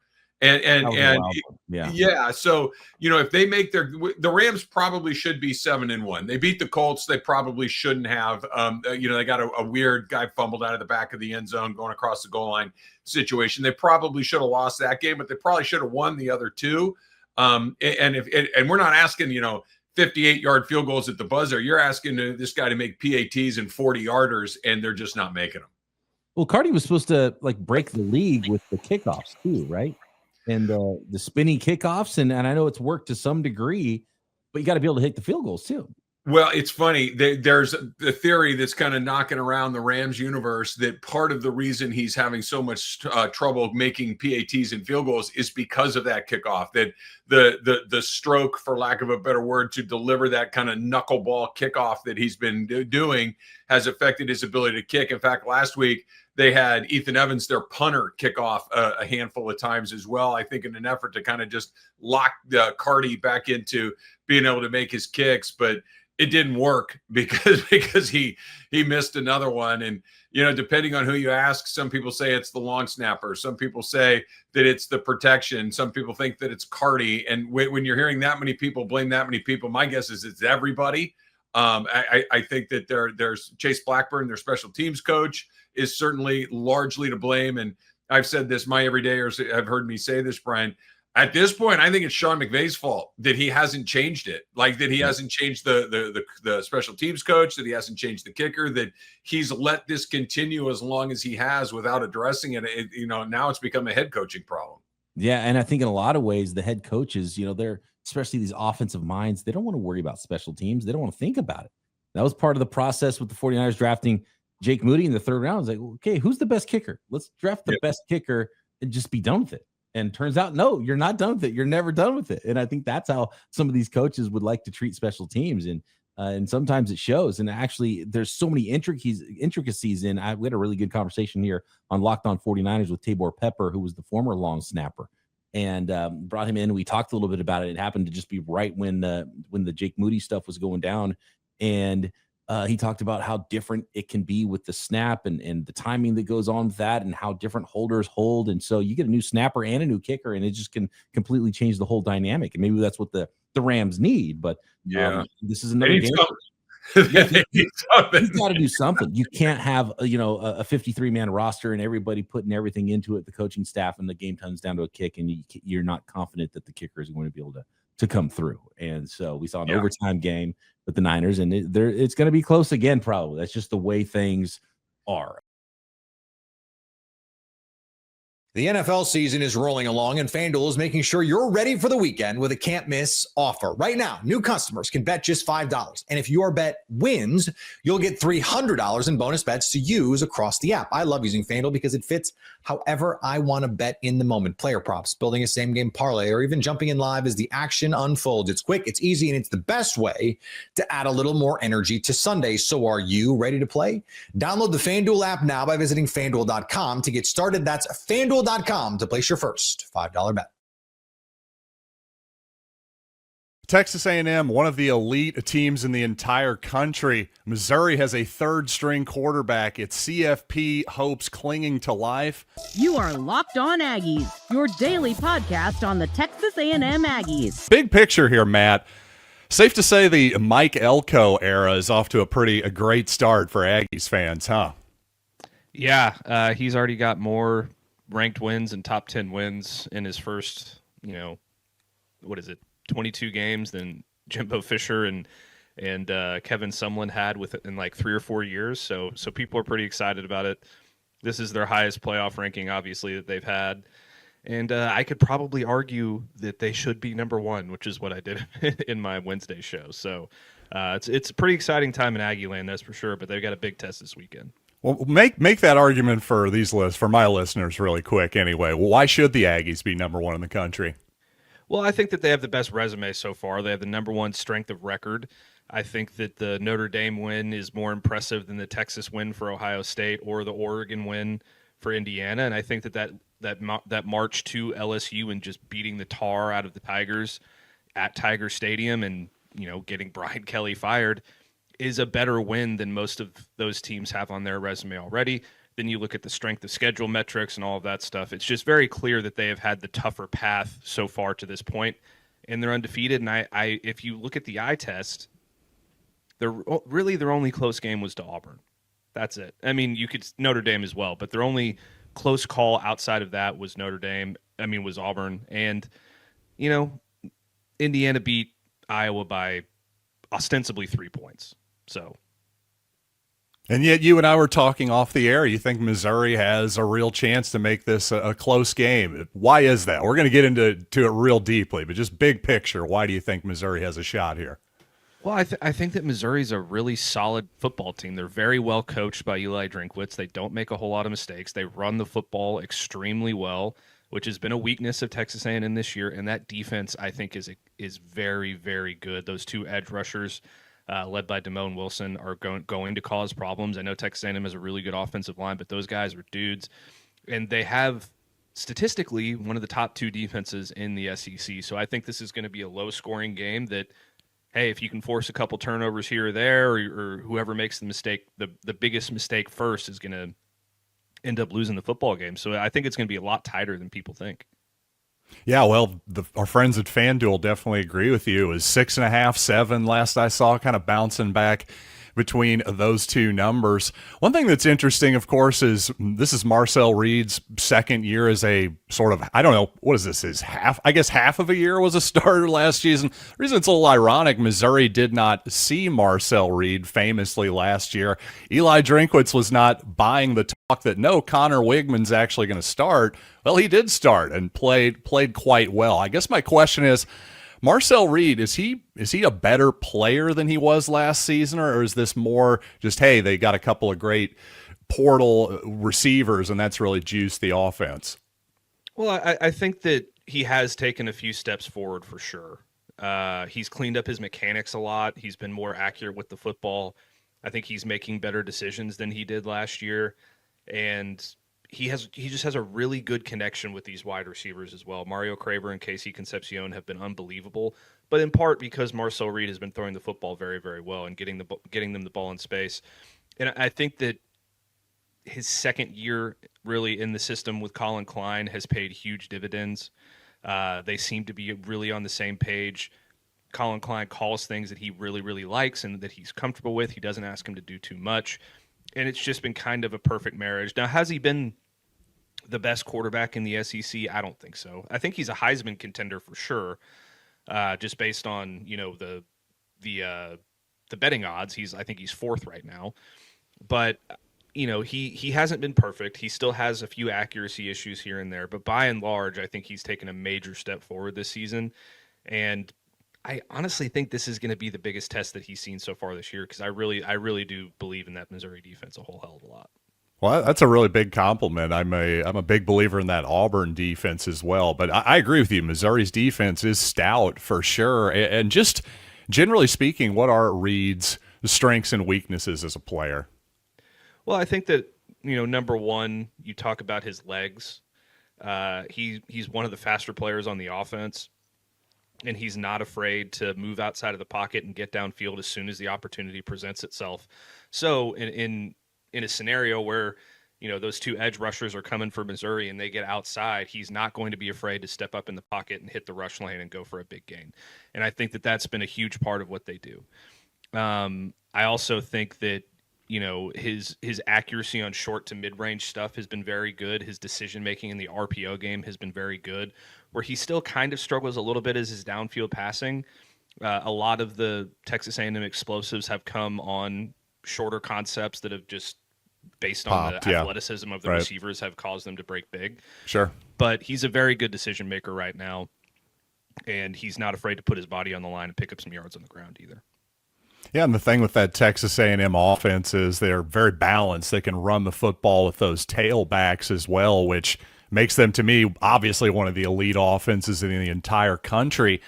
Yeah. So, if they make the Rams probably should be 7-1. They beat the Colts. They probably shouldn't have. They got a weird guy fumbled out of the back of the end zone going across the goal line situation. They probably should have lost that game, but they probably should have won the other 2. And we're not asking, 58-yard field goals at the buzzer. You're asking this guy to make PATs and 40-yarders, and they're just not making them. Well, Cardi was supposed to break the league with the kickoffs too, right? And the spinning kickoffs, and I know it's worked to some degree, but you got to be able to hit the field goals too. Well, it's funny. There's the theory that's kind of knocking around the Rams universe that part of the reason he's having so much trouble making PATs and field goals is because of that kickoff. That the stroke, for lack of a better word, to deliver that kind of knuckleball kickoff that he's been doing has affected his ability to kick. In fact, last week they had Ethan Evans, their punter, kick off a handful of times as well, I think in an effort to kind of just lock Cardi back into being able to make his kicks. But it didn't work because he missed another one. And, depending on who you ask, some people say it's the long snapper. Some people say that it's the protection. Some people think that it's Cardi. And when you're hearing that many people blame that many people, my guess is it's everybody. I think that there's Chase Blackburn, their special teams coach, is certainly largely to blame. And I've said this, my everydayers have heard me say this, Brian. At this point, I think it's Sean McVay's fault that he hasn't changed it. Like that he hasn't changed the special teams coach, that he hasn't changed the kicker, that he's let this continue as long as he has without addressing it. Now it's become a head coaching problem. Yeah, and I think in a lot of ways, the head coaches, they're, especially these offensive minds, they don't want to worry about special teams. They don't want to think about it. That was part of the process with the 49ers drafting Jake Moody in the 3rd round. It's like, okay, who's the best kicker? Let's draft the best kicker and just be done with it. And turns out, no, you're not done with it. You're never done with it. And I think that's how some of these coaches would like to treat special teams. And sometimes it shows. And actually, there's so many intricacies in. We had a really good conversation here on Locked On 49ers with Tabor Pepper, who was the former long snapper, and brought him in. We talked a little bit about it. It happened to just be right when the Jake Moody stuff was going down. And he talked about how different it can be with the snap and the timing that goes on with that, and how different holders hold. And so you get a new snapper and a new kicker, and it just can completely change the whole dynamic. And maybe that's what the Rams need. But this is another game. He's got to do something. You can't have a 53-man roster and everybody putting everything into it, the coaching staff, and the game comes down to a kick, and you're not confident that the kicker is going to be able to come through. And so we saw an overtime game with the Niners, and it's going to be close again, probably. That's just the way things are. The NFL season is rolling along, and FanDuel is making sure you're ready for the weekend with a can't-miss offer. Right now, new customers can bet just $5. And if your bet wins, you'll get $300 in bonus bets to use across the app. I love using FanDuel because it fits however I want to bet in the moment. Player props, building a same-game parlay, or even jumping in live as the action unfolds. It's quick, it's easy, and it's the best way to add a little more energy to Sunday. So are you ready to play? Download the FanDuel app now by visiting FanDuel.com to get started. That's FanDuel.com to place your first $5 bet. Texas A&M, one of the elite teams in the entire country. Missouri has a third-string quarterback. Its CFP hopes clinging to life. You are Locked On Aggies, your daily podcast on the Texas A&M Aggies. Big picture here, Matt. Safe to say the Mike Elko era is off to a great start for Aggies fans, huh? Yeah, he's already got more ranked wins and top 10 wins in his first, 22 games than Jimbo Fisher and Kevin Sumlin had in like 3 or 4 years. So people are pretty excited about it. This is their highest playoff ranking, obviously, that they've had. And I could probably argue that they should be number one, which is what I did in my Wednesday show. So it's a pretty exciting time in Aggie land, that's for sure. But they've got a big test this weekend. Well, make that argument for for my listeners really quick anyway. Why should the Aggies be number one in the country? Well, I think that they have the best resume so far. They have the number one strength of record. I think that the Notre Dame win is more impressive than the Texas win for Ohio State or the Oregon win for Indiana. And I think that march to LSU and just beating the tar out of the Tigers at Tiger Stadium and, getting Brian Kelly fired is a better win than most of those teams have on their resume already. Then you look at the strength of schedule metrics and all of that stuff. It's just very clear that they have had the tougher path so far to this point, and they're undefeated. And I if you look at the eye test, their only close game was to Auburn. That's it. I mean, you could Notre Dame as well, but their only close call outside of that was was Auburn. And, Indiana beat Iowa by ostensibly 3 points. So. And yet you and I were talking off the air. You think Missouri has a real chance to make this a close game. Why is that? We're going to get into it real deeply, but just big picture, why do you think Missouri has a shot here? Well, I think that Missouri's a really solid football team. They're very well coached by Eli Drinkwitz. They don't make a whole lot of mistakes. They run the football extremely well, which has been a weakness of Texas A&M this year. And that defense, I think, is very, very good. Those two edge rushers, led by Damone Wilson, are going to cause problems. I know Texas A&M has a really good offensive line, but those guys are dudes. And they have, statistically, one of the top two defenses in the SEC. So I think this is going to be a low-scoring game that, hey, if you can force a couple turnovers here or there, or whoever makes the mistake, the biggest mistake first is going to end up losing the football game. So I think it's going to be a lot tighter than people think. Yeah, well, our friends at FanDuel definitely agree with you. It was 6.5, 7 last I saw, kind of bouncing back between those two numbers. One thing that's interesting, of course, is this is Marcel Reed's second year as a sort of, I don't know, what is this, half of a year was a starter last season. The reason it's a little ironic, Missouri did not see Marcel Reed famously last year. Eli Drinkwitz was not buying the talk that, no, Connor Wigman's actually going to start. Well, he did start and played quite well. I guess my question is, Marcel Reed, is he a better player than he was last season, or is this more just, hey, they got a couple of great portal receivers and that's really juiced the offense? Well, I think that he has taken a few steps forward for sure. He's cleaned up his mechanics a lot. He's been more accurate with the football. I think he's making better decisions than he did last year, and he just has a really good connection with these wide receivers as well. Mario Craver and Casey Concepcion have been unbelievable, but in part because Marcel Reed has been throwing the football very, very well and getting them the ball in space. And I think that his second year really in the system with Colin Klein has paid huge dividends. They seem to be really on the same page. Colin Klein calls things that he really, really likes and that he's comfortable with. He doesn't ask him to do too much. And it's just been kind of a perfect marriage. Now, has he been the best quarterback in the SEC? I don't think so. I think he's a Heisman contender for sure, just based on the betting odds. I think he's fourth right now. But he hasn't been perfect. He still has a few accuracy issues here and there, but by and large, I think he's taken a major step forward this season. And I honestly think this is going to be the biggest test that he's seen so far this year, because I really do believe in that Missouri defense a whole hell of a lot. Well, that's a really big compliment. I'm a big believer in that Auburn defense as well. But I agree with you. Missouri's defense is stout for sure. And just generally speaking, what are Reed's strengths and weaknesses as a player? Well, I think that, number one, you talk about his legs. He's one of the faster players on the offense, and he's not afraid to move outside of the pocket and get downfield as soon as the opportunity presents itself. So in a scenario where, those two edge rushers are coming for Missouri and they get outside, he's not going to be afraid to step up in the pocket and hit the rush lane and go for a big gain. And I think that that's been a huge part of what they do. I also think that, his accuracy on short to mid-range stuff has been very good. His decision-making in the RPO game has been very good. Where he still kind of struggles a little bit is his downfield passing. A lot of the Texas A&M explosives have come on shorter concepts that have just, based on the athleticism of the receivers, have caused them to break big. Sure. But he's a very good decision maker right now, and he's not afraid to put his body on the line and pick up some yards on the ground either. Yeah, and the thing with that Texas A&M offense is they're very balanced. They can run the football with those tailbacks as well, which makes them, to me, obviously one of the elite offenses in the entire country.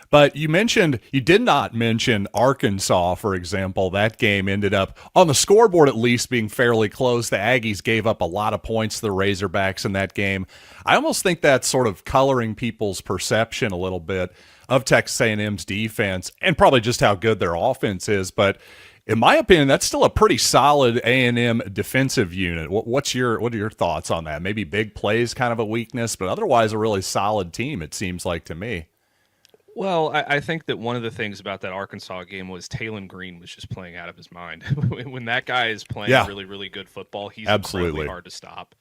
But you did not mention Arkansas, for example. That game ended up, on the scoreboard at least, being fairly close. The Aggies gave up a lot of points to the Razorbacks in that game. I almost think that's sort of coloring people's perception a little bit of Texas A&M's defense and probably just how good their offense is. But in my opinion, that's still a pretty solid A&M defensive unit. What are your thoughts on that? Maybe big plays kind of a weakness, but otherwise a really solid team, it seems like to me. Well, I think that one of the things about that Arkansas game was Taylon Green was just playing out of his mind. When that guy is playing really, really good football, he's incredibly hard to stop.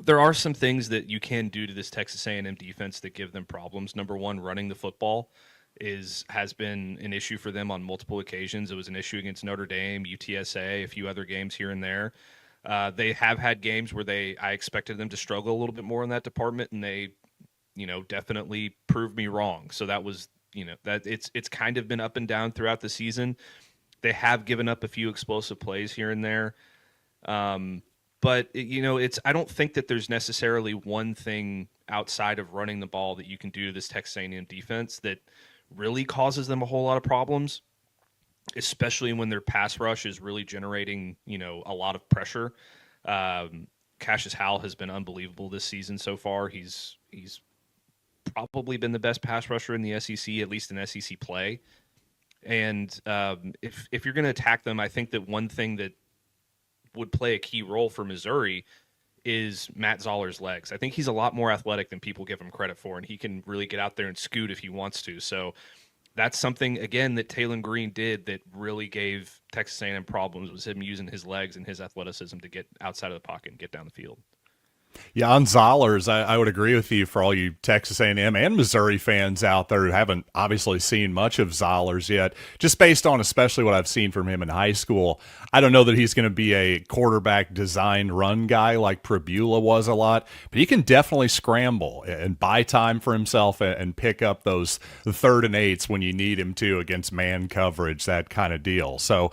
There are some things that you can do to this Texas A&M defense that give them problems. Number one, running the football has been an issue for them on multiple occasions. It was an issue against Notre Dame, UTSA, a few other games here and there. They have had games where I expected them to struggle a little bit more in that department, and they definitely proved me wrong. So that was, that it's kind of been up and down throughout the season. They have given up a few explosive plays here and there. But I don't think that there's necessarily one thing outside of running the ball that you can do to this Texas A&M defense that really causes them a whole lot of problems, especially when their pass rush is really generating, a lot of pressure. Cassius Howell has been unbelievable this season so far. He's probably been the best pass rusher in the SEC, at least in SEC play. And if you're going to attack them, I think that one thing that would play a key role for Missouri is Matt Zoller's legs. I think he's a lot more athletic than people give him credit for, and he can really get out there and scoot if he wants to. So that's something, again, that Taylon Green did that really gave Texas A&M problems, was him using his legs and his athleticism to get outside of the pocket and get down the field. Yeah, on Zollers, I would agree with you for all you Texas A&M and Missouri fans out there who haven't obviously seen much of Zollers yet, just based on especially what I've seen from him in high school. I don't know that he's going to be a quarterback designed run guy like Prabula was a lot, but he can definitely scramble and buy time for himself and pick up those 3rd and 8s when you need him to against man coverage, that kind of deal. So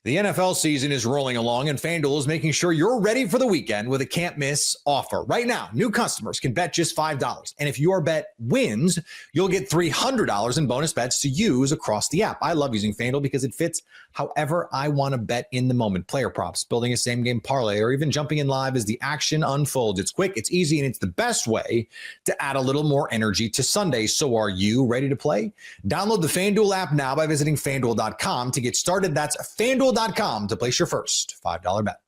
the NFL season is rolling along, and FanDuel is making sure you're ready for the weekend with a can't-miss offer. Right now, new customers can bet just $5. And if your bet wins, you'll get $300 in bonus bets to use across the app. I love using FanDuel because it fits however I want to bet in the moment. Player props, building a same-game parlay, or even jumping in live as the action unfolds. It's quick, it's easy, and it's the best way to add a little more energy to Sunday. So are you ready to play? Download the FanDuel app now by visiting FanDuel.com to get started. That's FanDuel.com to place your first $5 bet.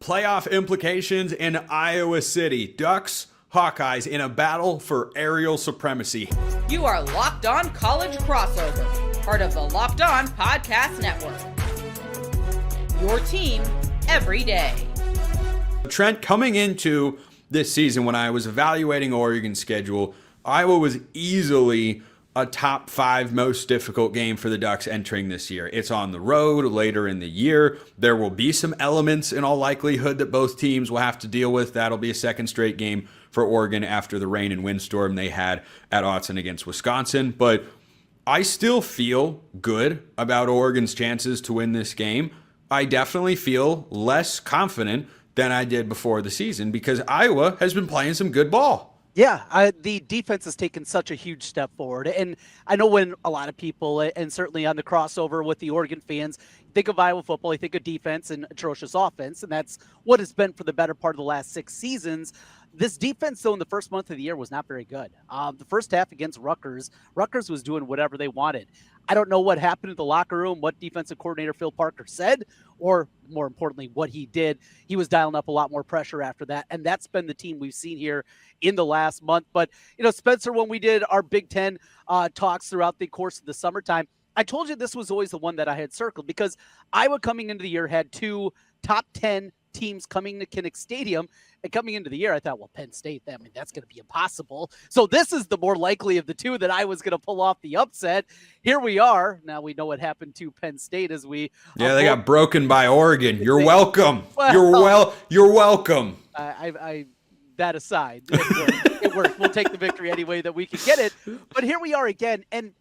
Playoff implications in Iowa City. Ducks, Hawkeyes in a battle for aerial supremacy. You are Locked On College Crossover, part of the Locked On Podcast Network. Your team every day. Trent, coming into this season, when I was evaluating Oregon's schedule, Iowa was easily a top 5 most difficult game for the Ducks entering this year. It's on the road later in the year. There will be some elements in all likelihood that both teams will have to deal with. That'll be a second straight game for Oregon after the rain and windstorm they had at Autzen against Wisconsin. But I still feel good about Oregon's chances to win this game. I definitely feel less confident than I did before the season because Iowa has been playing some good ball. Yeah, the defense has taken such a huge step forward. And I know when a lot of people, and certainly on the crossover with the Oregon fans, think of Iowa football, you think of defense and atrocious offense, and that's what it's been for the better part of the last 6 seasons. This defense, though, in the first month of the year was not very good. The first half against Rutgers was doing whatever they wanted. I don't know what happened in the locker room, what defensive coordinator Phil Parker said, or more importantly, what he did. He was dialing up a lot more pressure after that, and that's been the team we've seen here in the last month. But, Spencer, when we did our Big Ten talks throughout the course of the summertime, I told you this was always the one that I had circled because Iowa coming into the year had 2 top 10 teams coming to Kinnick Stadium. And coming into the year, I thought, well, Penn State, that's going to be impossible. So this is the more likely of the 2 that I was going to pull off the upset. Here we are. Now we know what happened to Penn State as we. Yeah, they got broken by Oregon. You're welcome. You're welcome. That aside, it worked. We'll take the victory any way that we can get it. But here we are again. And,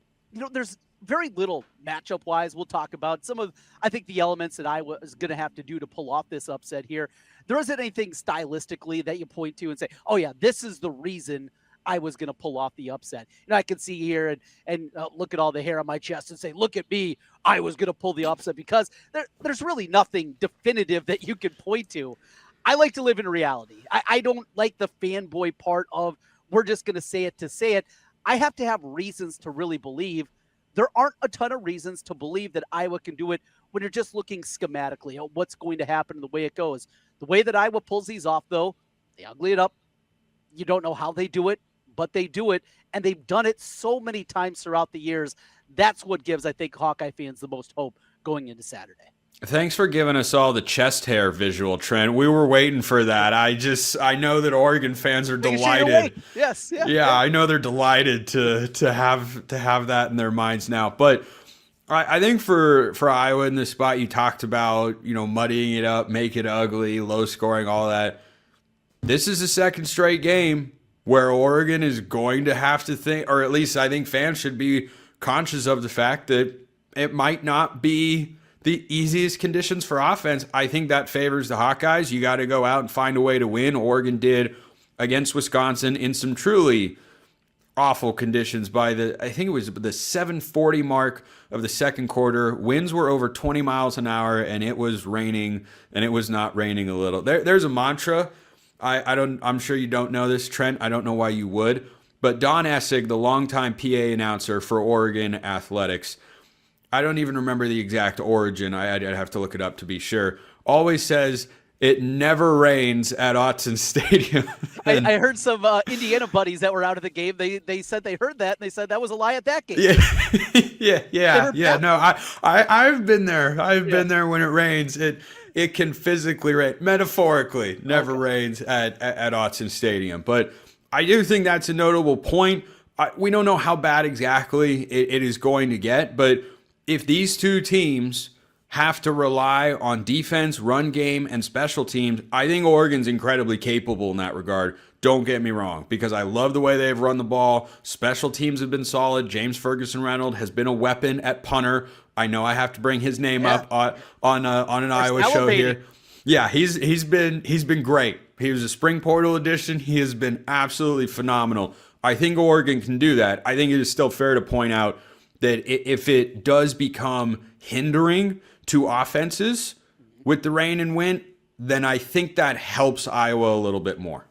there's very little matchup-wise. We'll talk about some of, I think, the elements that Iowa is going to have to do to pull off this upset here. There isn't anything stylistically that you point to and say, oh, yeah, this is the reason I was going to pull off the upset. I can see here and look at all the hair on my chest and say, look at me, I was going to pull the upset because there's really nothing definitive that you can point to. I like to live in reality. I don't like the fanboy part of we're just going to say it to say it. I have to have reasons to really believe. There aren't a ton of reasons to believe that Iowa can do it when you're just looking schematically at what's going to happen and the way it goes. The way that Iowa pulls these off, though, they ugly it up. You don't know how they do it, but they do it, and they've done it so many times throughout the years. That's what gives, I think, Hawkeye fans the most hope going into Saturday. Thanks for giving us all the chest hair visual, Trent. We were waiting for that. I know that Oregon fans are delighted. Yes. Yeah, I know they're delighted to have that in their minds now. But I think for Iowa in this spot, you talked about, muddying it up, make it ugly, low scoring, all that. This is the second straight game where Oregon is going to have to think, or at least I think fans should be conscious of the fact that it might not be the easiest conditions for offense. I think that favors the Hawkeyes. You got to go out and find a way to win. Oregon did against Wisconsin in some truly awful conditions by I think it was the 7:40 mark of the second quarter. Winds were over 20 miles an hour, and it was raining, and it was not raining a little. There's a mantra. I'm sure you don't know this, Trent. I don't know why you would. But Don Essig, the longtime PA announcer for Oregon Athletics, I don't even remember the exact origin. I'd have to look it up to be sure. Always says it never rains at Autzen Stadium. I heard some Indiana buddies that were out of the game. They said they heard that, and they said that was a lie at that game. Yeah. No, I've been there. I've been there when it rains. It can physically rain. Metaphorically, never rains at Autzen Stadium. But I do think that's a notable point. We don't know how bad exactly it is going to get, but if these two teams have to rely on defense, run game, and special teams, I think Oregon's incredibly capable in that regard. Don't get me wrong, because I love the way they've run the ball. Special teams have been solid. James Ferguson-Reynolds has been a weapon at punter. I know I have to bring his name up on an Iowa show here. Yeah, he's been great. He was a spring portal addition. He has been absolutely phenomenal. I think Oregon can do that. I think it is still fair to point out that if it does become hindering to offenses with the rain and wind, then I think that helps Iowa a little bit more.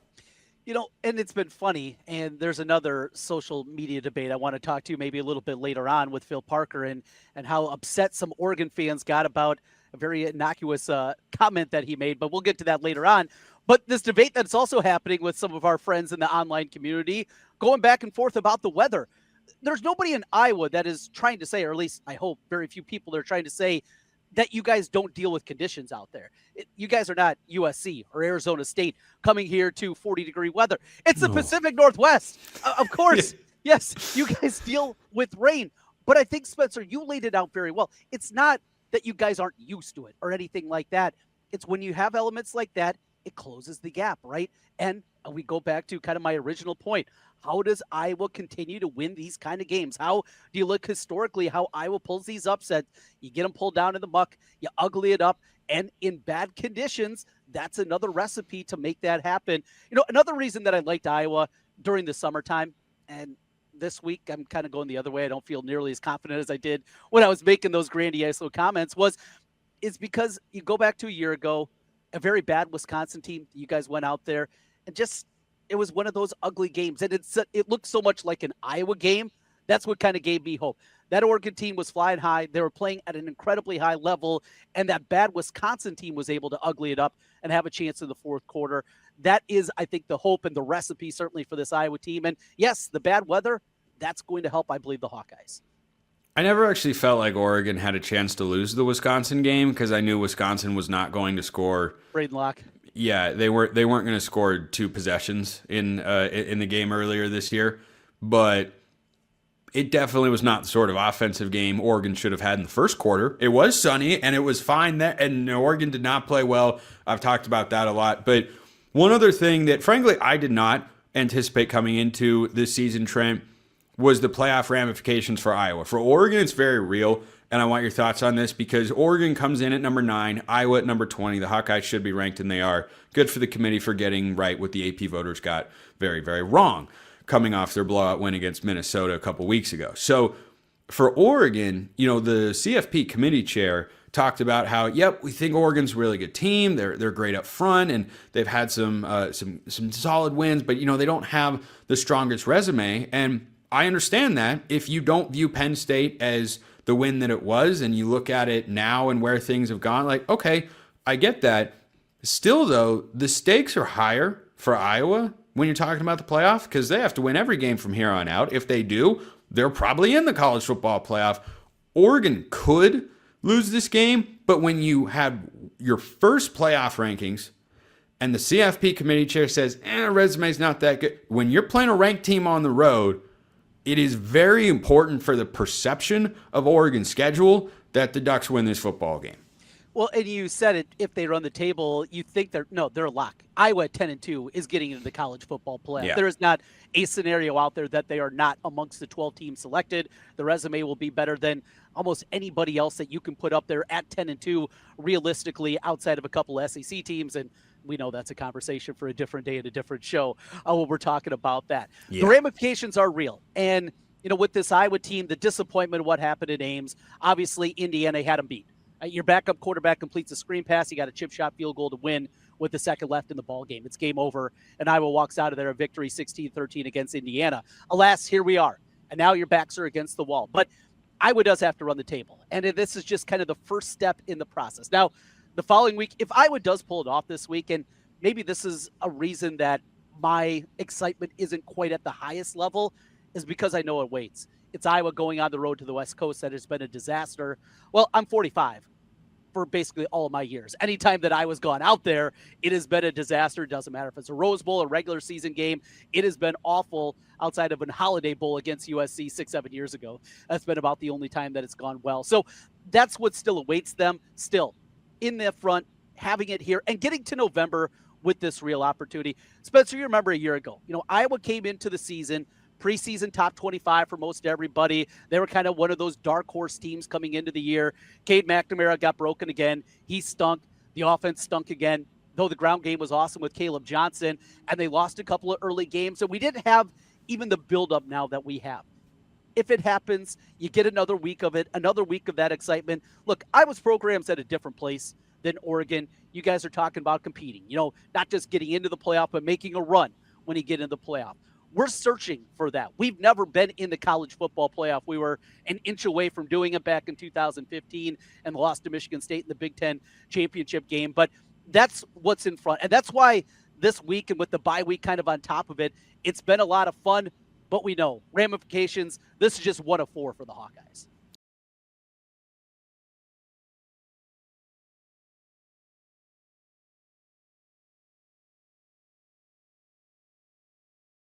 And it's been funny, and there's another social media debate I want to talk to maybe a little bit later on with Phil Parker and how upset some Oregon fans got about a very innocuous comment that he made, but we'll get to that later on. But this debate that's also happening with some of our friends in the online community, going back and forth about the weather. There's nobody in Iowa that is trying to say, or at least I hope very few people are trying to say, that you guys don't deal with conditions out there. You guys are not USC or Arizona State coming here to 40-degree weather. It's the Pacific Northwest. Of course, Yes, you guys deal with rain. But I think, Spencer, you laid it out very well. It's not that you guys aren't used to it or anything like that. It's when you have elements like that, it closes the gap, right? And we go back to kind of my original point. How does Iowa continue to win these kind of games? How do you look historically how Iowa pulls these upsets? You get them pulled down in the muck, you ugly it up, and in bad conditions, that's another recipe to make that happen. Another reason that I liked Iowa during the summertime, and this week I'm kind of going the other way. I don't feel nearly as confident as I did when I was making those grandiose comments is because you go back to a year ago, a very bad Wisconsin team. You guys went out there and it was one of those ugly games. And it looked so much like an Iowa game. That's what kind of gave me hope. That Oregon team was flying high. They were playing at an incredibly high level. And that bad Wisconsin team was able to ugly it up and have a chance in the fourth quarter. That is, I think, the hope and the recipe certainly for this Iowa team. And yes, the bad weather, that's going to help, I believe, the Hawkeyes. I never actually felt like Oregon had a chance to lose the Wisconsin game because I knew Wisconsin was not going to score. Braden Locke. Yeah, they weren't going to score 2 possessions in the game earlier this year, but it definitely was not the sort of offensive game Oregon should have had in the first quarter. It was sunny and it was fine there, and Oregon did not play well. I've talked about that a lot, but one other thing that frankly I did not anticipate coming into this season, Trent, was the playoff ramifications for Iowa. For Oregon, it's very real, and I want your thoughts on this because Oregon comes in at number 9, Iowa at number 20. The Hawkeyes should be ranked, and they are. Good for the committee for getting right what the AP voters got very, very wrong, coming off their blowout win against Minnesota a couple weeks ago. So for Oregon, the CFP committee chair talked about how, yep, we think Oregon's a really good team. They're great up front, and they've had some solid wins, but they don't have the strongest resume. And I understand that if you don't view Penn State as the win that it was, and you look at it now and where things have gone, like, okay, I get that. Still, though, the stakes are higher for Iowa when you're talking about the playoff because they have to win every game from here on out. If they do, they're probably in the college football playoff. Oregon could lose this game, but when you have your first playoff rankings and the CFP committee chair says, resume's not that good, when you're playing a ranked team on the road, it is very important for the perception of Oregon's schedule that the Ducks win this football game. Well, and you said it, if they run the table, you think they're a lock. Iowa at 10-2 is getting into the college football playoff. Yeah. There is not a scenario out there that they are not amongst the 12 teams selected. The resume will be better than almost anybody else that you can put up there at 10-2 realistically outside of a couple of SEC teams. And we know that's a conversation for a different day and a different show when we're talking about that. Yeah. The ramifications are real. And, with this Iowa team, the disappointment of what happened in Ames, obviously Indiana had them beat. Your backup quarterback completes a screen pass. You got a chip shot field goal to win with the second left in the ball game. It's game over, and Iowa walks out of there a victory 16-13 against Indiana. Alas, here we are, and now your backs are against the wall. But Iowa does have to run the table, and this is just kind of the first step in the process. Now, the following week, if Iowa does pull it off this week, and maybe this is a reason that my excitement isn't quite at the highest level, is because I know it waits. It's Iowa going on the road to the West Coast that has been a disaster. Well, I'm 45 for basically all of my years. Anytime that I was gone out there, it has been a disaster. It doesn't matter if it's a Rose Bowl, a regular season game. It has been awful outside of a Holiday Bowl against USC 6-7 years ago. That's been about the only time that it's gone well. So that's what still awaits them. Still in the front, having it here and getting to November with this real opportunity. Spencer, you remember a year ago, Iowa came into the season preseason top 25 for most everybody. They were kind of one of those dark horse teams coming into the year. Cade McNamara got broken again. He stunk. The offense stunk again, though the ground game was awesome with Caleb Johnson, and they lost a couple of early games. So we didn't have even the buildup now that we have. If it happens, you get another week of it, another week of that excitement. Look, Iowa's program's at a different place than Oregon. You guys are talking about competing, not just getting into the playoff, but making a run when you get into the playoff. We're searching for that. We've never been in the college football playoff. We were an inch away from doing it back in 2015 and lost to Michigan State in the Big Ten championship game. But that's what's in front. And that's why this week, and with the bye week kind of on top of it, it's been a lot of fun. But we know ramifications. This is just one of 4 for the Hawkeyes.